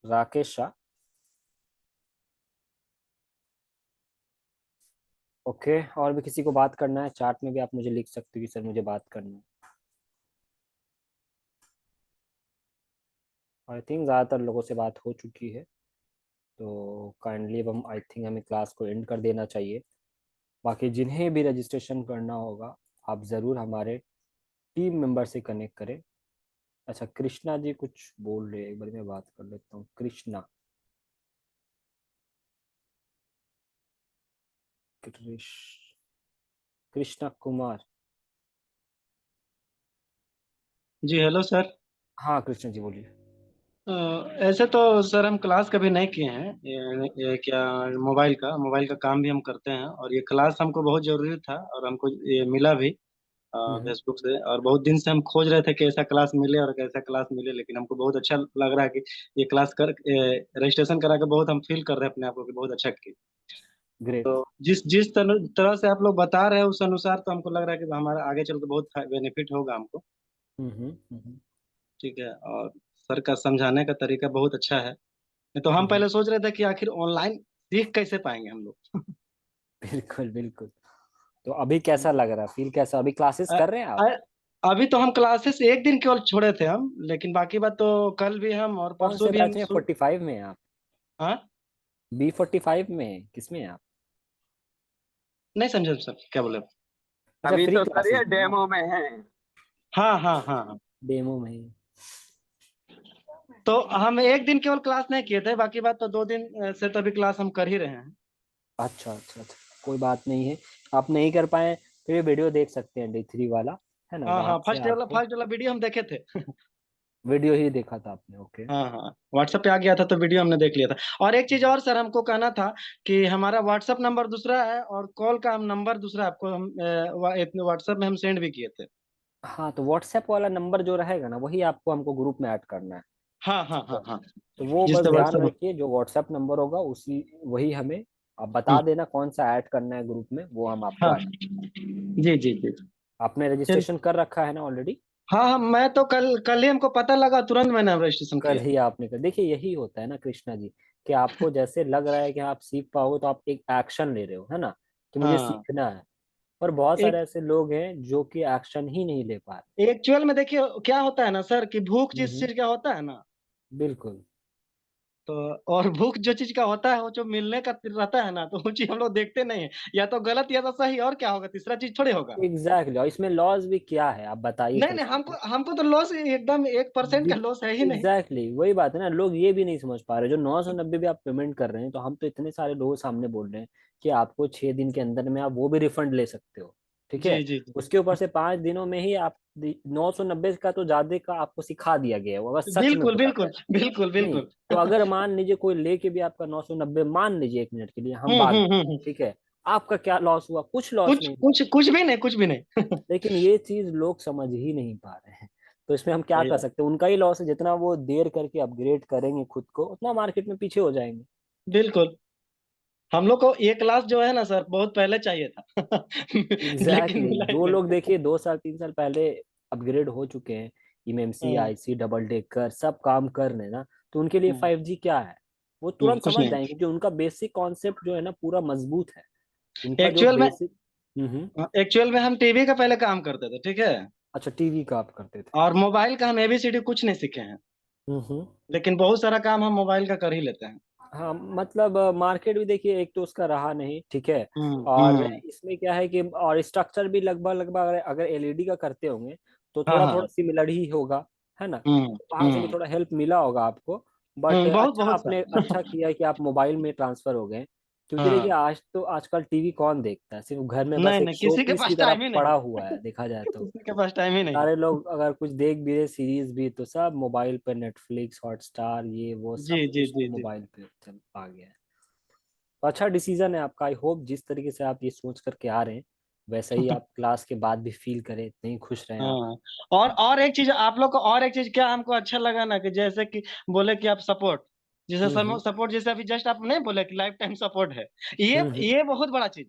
राकेश शाह। ओके, और भी किसी को बात करना है चैट में भी आप मुझे लिख सकते हो कि सर मुझे बात करना है। आई थिंक ज़्यादातर लोगों से बात हो चुकी है, तो काइंडली अब हम आई थिंक हमें क्लास को एंड कर देना चाहिए। बाकी जिन्हें भी रजिस्ट्रेशन करना होगा आप ज़रूर हमारे टीम मेंबर से कनेक्ट करें। अच्छा कृष्णा जी कुछ बोल रहे हैं, एक बार मैं बात कर लेता हूँ। कृष्णा कृष्णा कुमार।
जी हेलो सर।
हाँ कृष्णा जी बोलिए।
ऐसे तो सर हम क्लास कभी नहीं किए हैं, ये क्या मोबाइल का काम भी हम करते हैं, और ये क्लास हमको बहुत जरूरी था और हमको ये मिला भी
हम्म।
फेसबुक से, और बहुत दिन से हम खोज रहे थे कि ऐसा क्लास मिले और कैसा क्लास मिले, लेकिन हमको बहुत अच्छा लग रहा है कि ये क्लास कर रजिस्ट्रेशन करा के बहुत हम फील कर रहे हैं अपने आप को कि बहुत अच्छा किए।
ग्रेट।
जिस जिस तरह से आप लोग बता रहे हैं उस अनुसार तो हमको लग रहा है कि हमारा आगे चल के बहुत बेनिफिट होगा हमको। ठीक है, और सर का समझाने का तरीका बहुत अच्छा है। नहीं तो हम पहले सोच रहे थे कि आखिर ऑनलाइन सीख कैसे पाएंगे हम लोग।
बिल्कुल बिल्कुल। तो अभी कैसा लग रहा है, फील कैसा, अभी क्लासेस
अ-
कर रहे हैं आप?
अभी तो हम क्लासेस एक दिन केवल छोड़े थे हम, लेकिन बाकी बात तो कल भी हम और
कौन
परसों
से
भी हम
बैच में? 45 में हैं आप?
हाँ
B45 में किस में हैं आप?
नहीं समझे सर क्या बोले।
अच्छा
अभी
फ्री
तो सर
क्लासेस
ये
में ना?
डेमो में है।
हाँ हाँ हाँ हाँ।
डेमो में ही।
तो हम एक दिन केवल क्लास नहीं किए थे, बाकी बात तो 2 दिन से तो अभी क्लास हम कर ही रहे हैं।
अच्छा अच्छा अच्छा, कोई बात नहीं है। आप नहीं कर पाए तो ये वीडियो देख सकते हैं D3 वाला, है ना,
हाँ
वहां
हाँ,
से आपको।
फर्स्ट वाला वीडियो हम देखे थे।
वीडियो ही देखा था आपने? ओके।
हाँ हाँ, व्हाट्सएप पे आ गया था तो वीडियो हमने देख लिया था। और एक चीज और सर हमको कहना था कि हमारा व्हाट्सएप नंबर दूसरा है और कॉल का हम नंबर दूसरा है, आपको हम व्हाट्सएप में हम सेंड भी किए थे।
हाँ तो व्हाट्सएप वाला नंबर जो रहेगा ना वही आपको हमको ग्रुप में ऐड करना है।
हाँ हाँ
ठीक है,
हाँ हाँ।
तो वो बस
जिससे
ध्यान
व्हाट्सएप।
रखिए, जो व्हाट्सएप नंबर होगा उसी वही हमें आप बता देना कौन सा ऐड करना है ग्रुप में, वो हम आपको
हाँ
ऐड।
जी जी जी।
आपने
चल
रजिस्ट्रेशन कर रखा है ना ऑलरेडी?
हाँ हाँ, मैं तो कल कल ही हमको पता लगा, तुरंत मैंने रजिस्ट्रेशन
कल
किया।
ही आपने कर, देखिए यही होता है ना कृष्णा जी, कि आपको जैसे लग रहा है कि आप सीख पाओगे तो आप एक एक्शन ले रहे हो, है ना, कि मुझे
हाँ
सीखना है। और बहुत सारे
एक
ऐसे लोग हैं जो कि एक्शन ही नहीं ले पा
एक्चुअल में देखिए क्या होता है ना सर, कि भूख
रहे।
जिस चीज का होता है ना,
बिल्कुल।
तो और भूख जो चीज का होता है वो जो मिलने का रहता है ना, तो वो चीज हम लोग देखते नहीं है, या तो गलत या तो सही, और क्या होगा, तीसरा चीज थोड़ी होगा।
एग्जैक्टली, और इसमें लॉस भी क्या है आप बताइए
नहीं नहीं,
कृष्णा
हमको
जी।
हमको तो लॉस एकदम 1% का लॉस है ही नहीं।
एग्जैक्टली वही बात है ना, लोग ये भी नहीं समझ पा रहे, जो 990 भी आप पेमेंट कर रहे हैं, तो हम तो इतने सारे लोगों के सामने बोल रहे हैं कि आपको 6 दिन के अंदर में आप वो भी रिफंड ले सकते हो। ठीक
जी
है,
जी जी।
उसके ऊपर से 5 दिनों में ही आप 990 का तो ज्यादा का आपको सिखा दिया गया है, वो अगर सच में
बिल्कुल
बोला
बिल्कुल
जाए।
बिल्कुल
नहीं
बिल्कुल।
तो अगर मान लीजिए कोई लेके भी आपका 990, मान लीजिए 1 मिनट के लिए हम बात,
हम्म।
ठीक है, आपका क्या लॉस हुआ? कुछ लॉस नहीं हुआ।
कुछ भी नहीं, कुछ भी नहीं।
लेकिन ये चीज लोग समझ ही नहीं पा रहे हैं। तो इसमें हम क्या
सही
कर
बात।
सकते हैं? उनका ही लॉस है, जितना वो देर करके अपग्रेड करेंगे खुद को उतना मार्केट में पीछे हो जाएंगे।
बिल्कुल। हम लोग को ये क्लास जो है ना सर बहुत पहले चाहिए था। लेकिन
एग्जैक्टली
मिला ही
जो
नहीं।
लोग देखिए 2 साल 3 साल पहले अपग्रेड हो चुके हैं, एमएमसी
हम्म,
आईसी डबल डेकर सब काम कर रहे हैं ना, तो उनके लिए 5G क्या है वो तुरंत
कुछ
समझ
नहीं।
जाएंगे, क्योंकि उनका बेसिक कॉन्सेप्ट जो है ना पूरा मजबूत है। उनका जो
एक्चुअल में
बेसिक।
एक्चुअल में हम टीवी का पहले काम करते थे, ठीक है,
अच्छा टीवी का आप करते थे?
और मोबाइल का हम एबीसीडी कुछ नहीं सीखे हैं,
हम्म।
लेकिन बहुत सारा काम हम मोबाइल का कर ही लेते हैं।
हाँ मतलब मार्केट भी देखिए, एक तो उसका रहा नहीं, ठीक है, और
हम्म।
इसमें क्या है कि और स्ट्रक्चर भी लगभग लगभग अगर एलईडी का करते होंगे तो
हाँ
थोड़ा थोड़ा
हाँ।
सिमिलर ही होगा, है ना,
हम्म
तो वहां से भी
हम्म
थोड़ा हेल्प मिला होगा आपको। बट
बहुत
अच्छा
बहुत
आपने
सर।
अच्छा किया कि आप मोबाइल में ट्रांसफर हो गए, क्योंकि देखिए
हाँ।
आज तो आजकल टीवी कौन देखता है, सिर्फ घर में बस
नहीं
एक
नहीं,
शो
किसी के
पीस की
पास
तरह
टाइम ही नहीं
पड़ा हुआ
है।
है देखा जाए तो।
किसी के पास टाइम ही नहीं
सारे
है।
लोग अगर कुछ देख भी रहे सीरीज भी तो सब मोबाइल पे, नेटफ्लिक्स हॉटस्टार ये वो
जी
सब
जी
कुछ
जी जी।
मोबाइल पे चल आ गया है। तो अच्छा डिसीजन है आपका, आई होप जिस तरीके से आप ये सोच करके आ रहे हैं वैसा ही आप क्लास के बाद भी फील करें, इतने ही खुश रहें आप।
हाँ, और एक चीज आप लोग को, और एक चीज क्या हमको अच्छा लगा ना, कि जैसे कि बोले कि आप सपोर्ट, जैसे
हम्म।
सपोर्ट जैसे अभी जस्ट आप नहीं बोले कि लाइफ टाइम सपोर्ट है, ये
हम्म।
ये बहुत बड़ा चीज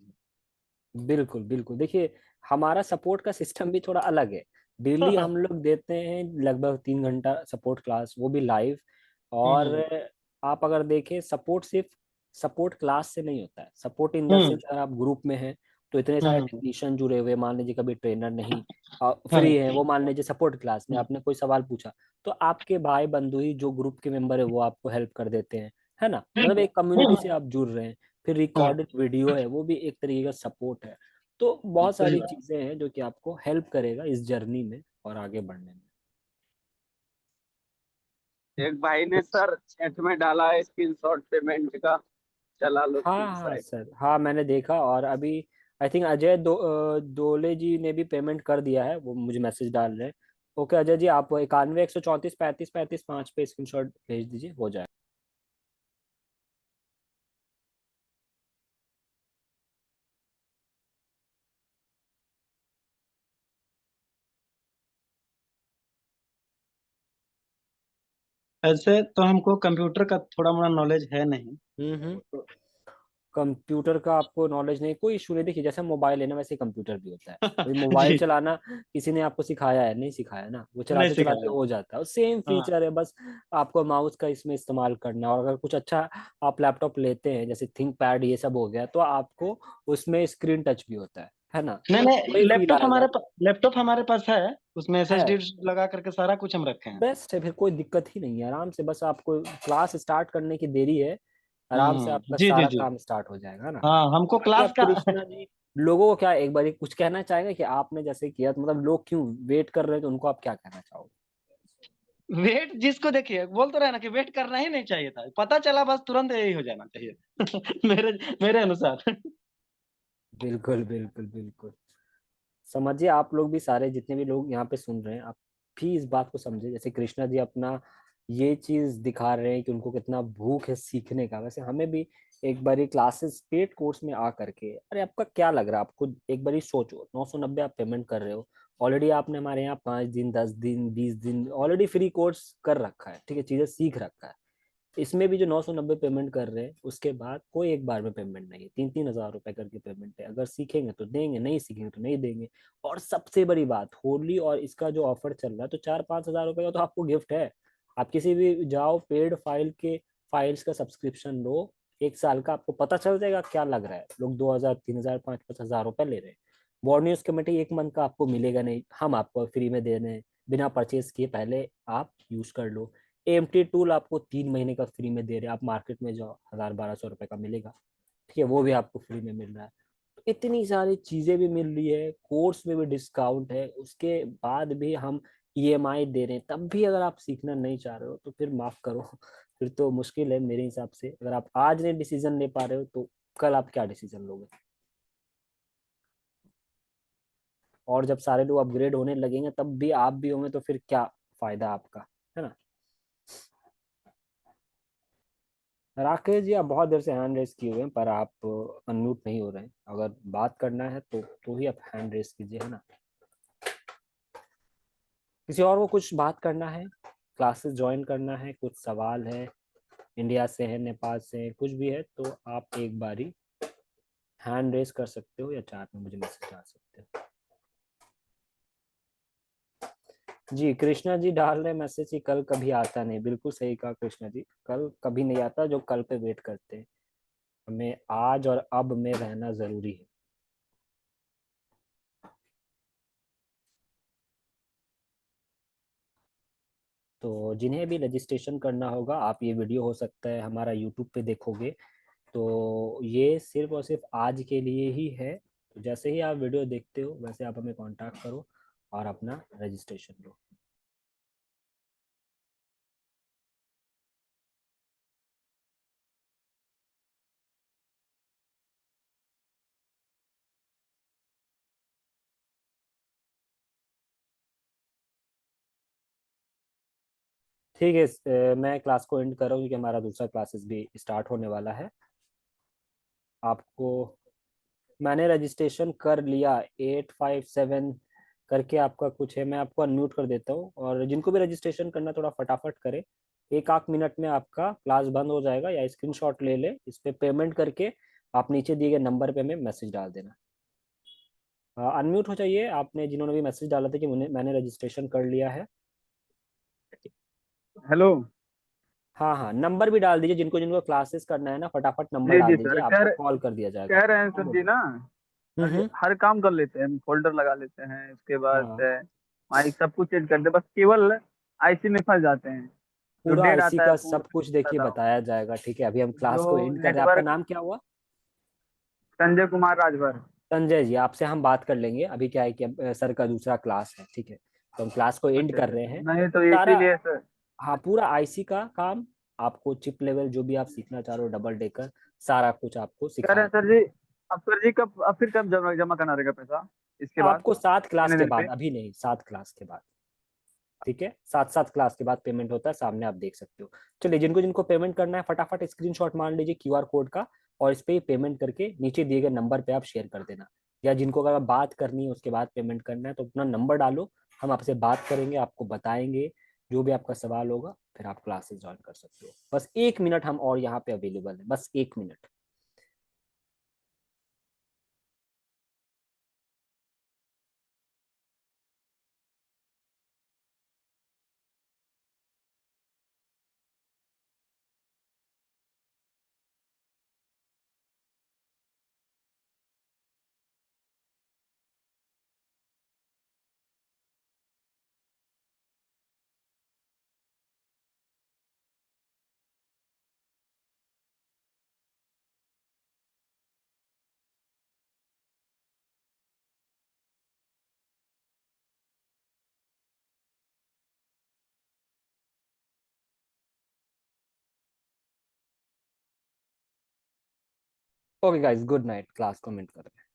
बिल्कुल बिल्कुल, देखिए हमारा सपोर्ट का सिस्टम भी थोड़ा अलग है।
है।
डेली हम लोग देते हैं लगभग 3 घंटा सपोर्ट क्लास, वो भी लाइव। और
हम्म
आप अगर देखें सपोर्ट सिर्फ सपोर्ट क्लास से नहीं होता है, support in the
hmm
sense अगर आप ग्रुप में हैं तो इतने सारे
हम्म
टेक्नीशियन जुड़े हुए, मान लीजिए कभी ट्रेनर नहीं फ्री है,
हाँ,
वो मान लीजिए सपोर्ट क्लास में आपने कोई सवाल पूछा तो आपके भाई बंधु ही जो ग्रुप के मेंबर है वो आपको हेल्प कर देते हैं, है ना, मतलब एक कम्युनिटी से आप जुड़ रहे हैं। फिर
हाँ,
रिकॉर्डेड वीडियो है, वो भी एक तरीके का सपोर्ट है। तो बहुत
सही
सारी
बात।
चीजें हैं जो कि आपको हेल्प करेगा इस जर्नी में और आगे बढ़ने में।
एक भाई ने सर चैट में डाला है स्क्रीनशॉट पेमेंट का, चला लो
हाँ
3
हाँ
साइड।
सर, हाँ मैंने देखा। और अभी आई थिंक अजय दोले जी ने भी पेमेंट कर दिया है, वो मुझे मैसेज डाल रहे हैं। ओके अजय जी, आप 91 134 35 35 5 पे स्क्रीनशॉट भेज दीजिए, हो जाए।
ऐसे तो हमको कंप्यूटर का थोड़ा मोड़ा नॉलेज है नहीं।
हम्म। कंप्यूटर का आपको नॉलेज नहीं, कोई इशू नहीं। देखिए जैसे मोबाइल है ना, वैसे कंप्यूटर भी होता है। भाई मोबाइल
जी,
चलाना किसी ने आपको सिखाया है? नहीं सिखाया ना, वो
नहीं
चलाते चलाते
सिखाया।
हो जाता है। सेम
हाँ
फीचर है, बस आपको माउस का इसमें इस्तेमाल करना है। और अगर कुछ अच्छा आप लैपटॉप लेते हैं, जैसे थिंक पैड ये सब हो गया, तो आपको उसमें स्क्रीन टच भी होता है ना,
नहीं
तो
नहीं,
वही फील आएगा।
लैपटॉप हमारे पास है, उसमें
है,
एसएसडी लगा करके सारा कुछ हम रखे हैं।
बेस्ट है फिर, कोई दिक्कत ही नहीं है। आराम से बस आपको क्लास स्टार्ट करने की देरी है, आराम से आपका
जी जी
सारा
जी।
काम स्टार्ट हो जाएगा ना।
हाँ हमको
बाकी
क्लास
आप
का
कृष्णा जी, लोगों को क्या एक बार कुछ कहना चाहेंगे कि आपने जैसे किया, तो मतलब लोग क्यों वेट कर रहे हैं, तो उनको आप क्या कहना चाहोगे?
वेट, जिसको देखिए बोल तो रहे ना कि वेट करना ही नहीं चाहिए था, पता चला बस तुरंत यही हो जाना चाहिए। मेरे मेरे अनुसार।
बिल्कुल बिल्कुल बिल्कुल। समझिए, आप लोग भी सारे जितने भी लोग यहाँ पे सुन रहे हैं, आप भी इस बात को समझे। जैसे कृष्णा जी अपना ये चीज दिखा रहे हैं कि उनको कितना भूख है सीखने का, वैसे हमें भी एक बारी क्लासेस पेड कोर्स में आ करके, अरे आपका क्या लग रहा है, आपको एक बारी सोचो, 990 आप पेमेंट कर रहे हो। ऑलरेडी आपने हमारे यहाँ 5 दिन 10 दिन 20 दिन ऑलरेडी फ्री कोर्स कर रखा है, ठीक है, चीजें सीख रखा है। इसमें भी जो 990 पेमेंट कर रहे हैं, उसके बाद कोई एक बार में पेमेंट नहीं है, 3-3 हज़ार रुपए करके पेमेंट है। अगर सीखेंगे तो देंगे, नहीं सीखेंगे तो नहीं देंगे। और सबसे बड़ी बात, होली और इसका जो ऑफर चल रहा है, तो 4-5 हज़ार रुपए का तो आपको गिफ्ट है। आप किसी भी जाओ, पेड फाइल्स का सब्सक्रिप्शन लो, 1 साल का, आपको पता चल जाएगा क्या लग रहा है। लोग 2 हज़ार 3 हज़ार 5-5 हज़ार रुपए ले रहे हैं। बॉर्ड न्यूज कमेटी 1 मंथ का आपको मिलेगा नहीं, हम आपको फ्री में दे रहे हैं, बिना परचेज किए। पहले आप यूज कर लो। एएमटी टूल आपको 3 महीने का फ्री में दे रहे हैं। आप मार्केट में जाओ, 1000-1200 रुपए का मिलेगा, ठीक है, वो भी आपको फ्री में मिल रहा है। तो इतनी सारी चीजें भी मिल रही है, कोर्स में भी डिस्काउंट है, उसके बाद भी हम ईएमआई दे रहे हैं। तब भी अगर आप सीखना नहीं चाह रहे हो, तो फिर माफ करो, फिर तो मुश्किल है मेरे हिसाब से। अगर आप आज नहीं डिसीजन ले पा रहे हो, तो कल आप क्या डिसीजन लोगे? और जब सारे लोग अपग्रेड होने लगेंगे, तब भी आप भी होंगे, तो फिर क्या फायदा आपका, है ना। राकेश जी, आप बहुत देर से हैंड रेस किए हुए हैं, पर आप अनम्यूट नहीं हो रहे हैं। अगर बात करना है तो ही आप हैंड रेस कीजिए, है ना। किसी और को कुछ बात करना है, क्लासेस ज्वाइन करना है, कुछ सवाल है, इंडिया से है, नेपाल से है, कुछ भी है, तो आप एक बारी हैंड रेस कर सकते हो, या चैट में मुझे मैसेज डाल सकते हो। जी, कृष्णा जी डाल रहे मैसेज कि कल कभी आता नहीं। बिल्कुल सही कहा कृष्णा जी, कल कभी नहीं आता, जो कल पे वेट करते हैं। हमें आज और अब में रहना जरूरी है। तो जिन्हें भी रजिस्ट्रेशन करना होगा, आप ये वीडियो हो सकता है हमारा यूट्यूब पे देखोगे, तो ये सिर्फ और सिर्फ आज के लिए ही है। तो जैसे ही आप वीडियो देखते हो, वैसे आप हमें कांटेक्ट करो और अपना रजिस्ट्रेशन लो। ठीक है, मैं क्लास को एंड कर रहा हूँ, क्योंकि हमारा दूसरा क्लासेस भी स्टार्ट होने वाला है। आपको मैंने रजिस्ट्रेशन कर लिया, 857 करके आपका कुछ है, मैं आपको अनम्यूट कर देता हूँ। और जिनको भी रजिस्ट्रेशन करना, थोड़ा फटाफट करें, 1 आध मिनट में आपका क्लास बंद हो जाएगा। या स्क्रीनशॉट ले ले, इस पे पेमेंट करके आप नीचे दिए गए नंबर पे हमें मैसेज डाल देना। अनम्यूट हो जाइए आपने, जिन्होंने भी मैसेज डाला था कि मैंने रजिस्ट्रेशन कर लिया है।
हेलो।
हाँ हाँ, नंबर भी डाल दीजिए, जिनको जिनको क्लासेस करना है ना, फटाफट नंबर
जी
डाल
जी
दीजिए,
सर,
आपको कॉल कर दिया जाएगा।
कह रहे हैं
हाँ
सर जी
बोलिए।
ना, हर
हम्म।
हर काम कर लेते हैं, फोल्डर लगा लेते हैं, उसके बाद
हाँ,
माइक सब कुछ चेंज करते हैं, बस केवल आईसी में फंस जाते हैं। जो
पूरा
डेट
आईसी
आता है
का
पूरा
सब कुछ देखिए
बताओ।
बताया जाएगा, ठीक है। अभी हम क्लास
जो
को एंड कर रहे हैं। आपका
नेटवर्क,
नाम क्या हुआ?
संजय कुमार राजभर।
संजय जी, आपसे हम बात कर लेंगे। अभी क्या है कि सर का दूसरा क्लास है, ठीक है, तो हम क्लास को एंड
अच्छा
कर
अच्छा
रहे
अच्छा।
हैं।
नहीं तो
सारा,
इसीलिए सर।
हाँ, पूरा आईसी का काम, आपको चिप लेवल जो भी आप सीखना चाह रहे हो, डबल डेकर, सारा कुछ आपको
कह रहे हैं
सिखाएगा।
सर जी। अब सर जी कब, अब फिर कब जमा जमा करना रहेगा पैसा इसके बाद,
आपको 7 क्लास
कितने
के
दिन
बाद,
पे?
अभी नहीं, 7 क्लास के बाद। ठीक है, 7 क्लास के बाद पेमेंट होता है, सामने आप देख सकते हो। चलिए, जिनको जिनको पेमेंट करना है फटाफट स्क्रीनशॉट मान लीजिए क्यूआर कोड का, और इस पे पेमेंट करके नीचे दिए गए नंबर पे आप शेयर कर देना। या जिनको अगर बात करनी है उसके बाद पेमेंट करना है तो अपना नंबर डालो, हम आपसे बात करेंगे, आपको बताएंगे जो भी आपका सवाल होगा, फिर आप क्लासेस ज्वाइन कर सकते हो। बस 1 मिनट हम और यहाँ पे अवेलेबल है, बस 1 minute. Okay guys, good night, class comment कर रहे हैं।